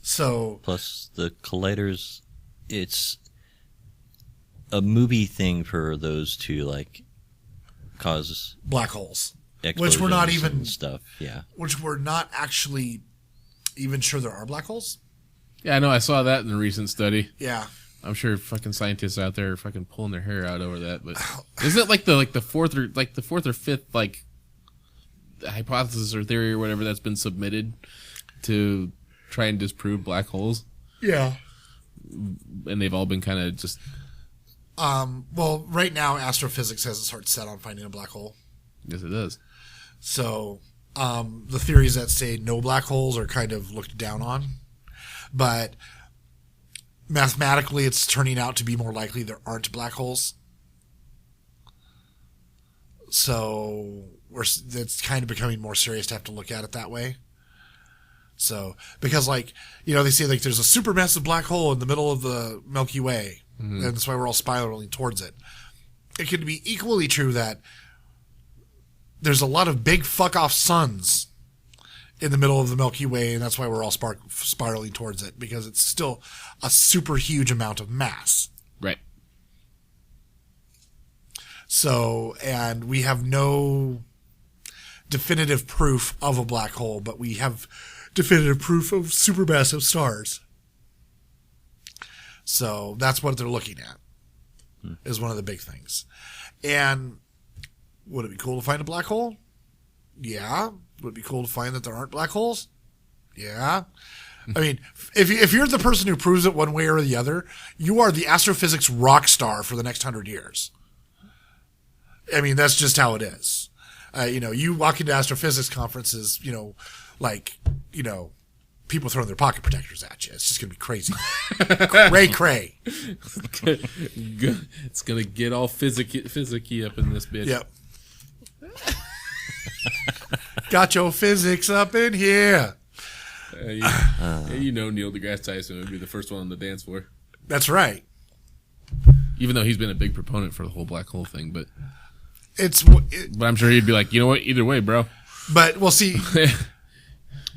So plus the colliders, it's a movie thing for those to like cause black holes, which we're not even stuff. Yeah, which we're not actually even sure there are black holes. Yeah, I know. I saw that in a recent study. Yeah, I'm sure fucking scientists out there are fucking pulling their hair out over that. But isn't it like the fourth or fifth like hypothesis or theory or whatever that's been submitted to try and disprove black holes? Yeah, and they've all been kind of just. Well, right now astrophysics has its heart set on finding a black hole. Yes, it does. So the theories that say no black holes are kind of looked down on. But mathematically, it's turning out to be more likely there aren't black holes. So it's kind of becoming more serious to have to look at it that way. So, because they say there's a supermassive black hole in the middle of the Milky Way, and that's why we're all spiraling towards it. It could be equally true that there's a lot of big fuck-off suns in the middle of the Milky Way, and that's why we're all spiraling towards it, because it's still a super huge amount of mass. Right. So, and we have no definitive proof of a black hole, but we have definitive proof of supermassive stars. So that's what they're looking at, is one of the big things. And would it be cool to find a black hole? Yeah. Would it be cool to find that there aren't black holes? Yeah. I mean, if you're the person who proves it one way or the other, you are the astrophysics rock star for the next 100 years. I mean, that's just how it is. You walk into astrophysics conferences, people throwing their pocket protectors at you. It's just going to be crazy. Cray. It's going to get all physicky up in this bitch. Yep. Got your physics up in here. Neil deGrasse Tyson would be the first one on the dance floor. That's right. Even though he's been a big proponent for the whole black hole thing, but but I'm sure he'd be like, you know what? Either way, bro. But we'll see.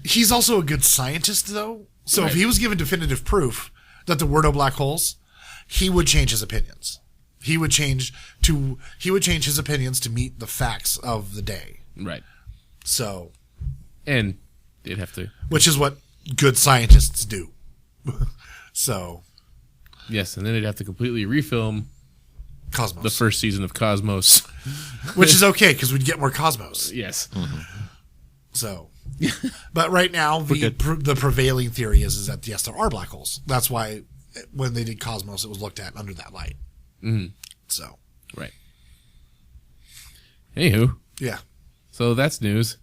He's also a good scientist, though. So right. If he was given definitive proof that there were no black holes, he would change his opinions. He would change his opinions to meet the facts of the day. Right. So, and they'd have to, which is what good scientists do. So, yes, and then they'd have to completely refilm Cosmos, the first season of Cosmos, which is okay because we'd get more Cosmos. Yes. Mm-hmm. So, but right now the prevailing theory is that yes, there are black holes. That's why when they did Cosmos, it was looked at under that light. Mm-hmm. So, right. Anywho, yeah. So that's news.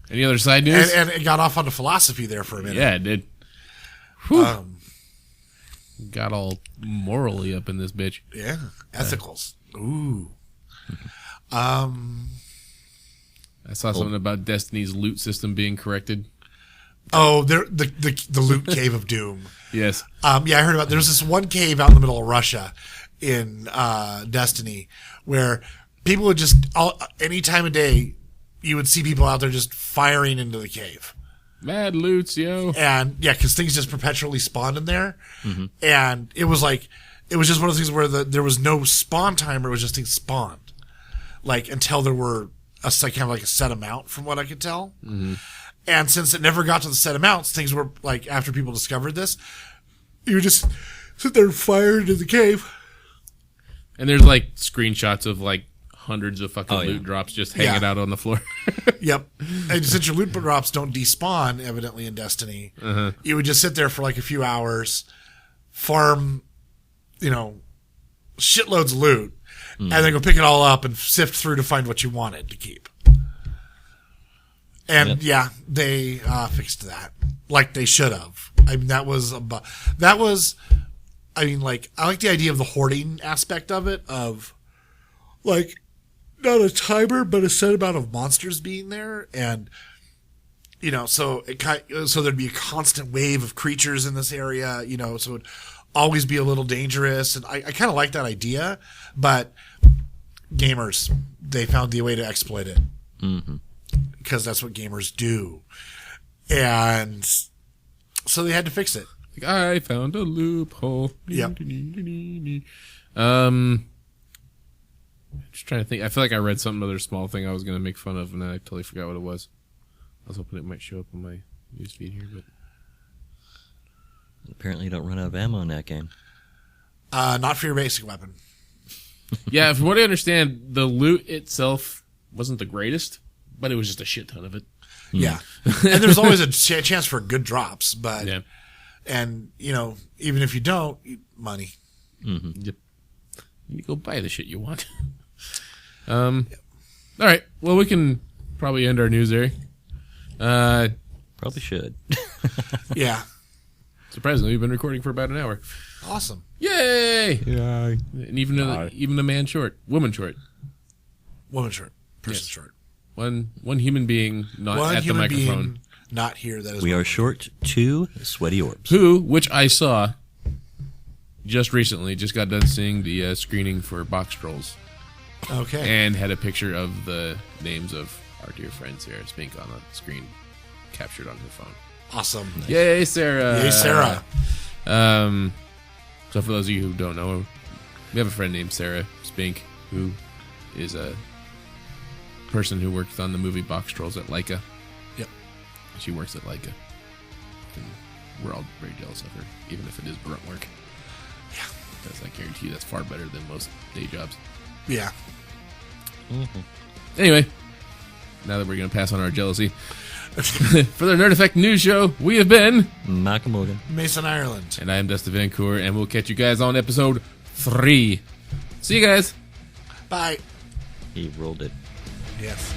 Any other side news? And it got off onto philosophy there for a minute. Yeah, it did. Um, Got all morally up in this bitch. yeah, ethicals. Ooh. I saw something about Destiny's loot system being corrected. Oh, the loot cave of doom. Yes. Yeah, I heard about. There's this one cave out in the middle of Russia in Destiny where people would just any time of day you would see people out there just firing into the cave. Mad loots, yo. And yeah, because things just perpetually spawned in there, and it was just one of those things where there was no spawn timer; it was just things spawned, like until there were kind of like a set amount, from what I could tell. And since it never got to the set amounts, things were like after people discovered this, you would just sit there and fire into the cave. And there's like screenshots of like hundreds of fucking yeah. loot drops just hanging out on the floor. Yep. And since your loot drops don't despawn, evidently in Destiny, you would just sit there for like a few hours, farm, shitloads of loot, and then go pick it all up and sift through to find what you wanted to keep. And yeah, they fixed that like they should have. I mean, I like the idea of the hoarding aspect of it, of like not a timer, but a set amount of monsters being there, and so there'd be a constant wave of creatures in this area, so it'd always be a little dangerous, and I kind of like that idea, but gamers, they found the way to exploit it. Because that's what gamers do. And so they had to fix it. Like, I found a loophole. Yep. Just trying to think. I feel like I read some other small thing I was going to make fun of, and then I totally forgot what it was. I was hoping it might show up on my newsfeed here, but Apparently you don't run out of ammo in that game. Not for your basic weapon. yeah, from what I understand, the loot itself wasn't the greatest, but it was just a shit ton of it. Yeah. And there's always a chance for good drops, but Yeah. and even if you don't, money. Yep. You go buy the shit you want. All right. Well, we can probably end our news there. Probably should. Yeah. Surprisingly, we've been recording for about an hour. Awesome. Yay! Yeah. And even a man short, woman short, Woman short. Person Yes. short. one human being not One at the human microphone. being not here. That is We are short 2 sweaty orbs. Which I saw just recently, just got done seeing the screening for Box Trolls, okay. and had a picture of the names of our dear friend Sarah Spink on the screen, captured on her phone. Awesome. Yay, Sarah! Yay, Sarah. So for those of you who don't know, we have a friend named Sarah Spink, who is a person who worked on the movie Box Trolls at Leica. Yep. She works at Leica. And we're all very jealous of her, even if it is grunt work. Yeah. Because I guarantee you that's far better than most day jobs. Yeah. Anyway, now that we're going to pass on our jealousy, for the Nerd Effect News Show, we have been... Malcolm Morgan. Mason, Ireland. And I am Dustin Vancour, and we'll catch you guys on episode 3. See you guys. Bye. He rolled it. Yes.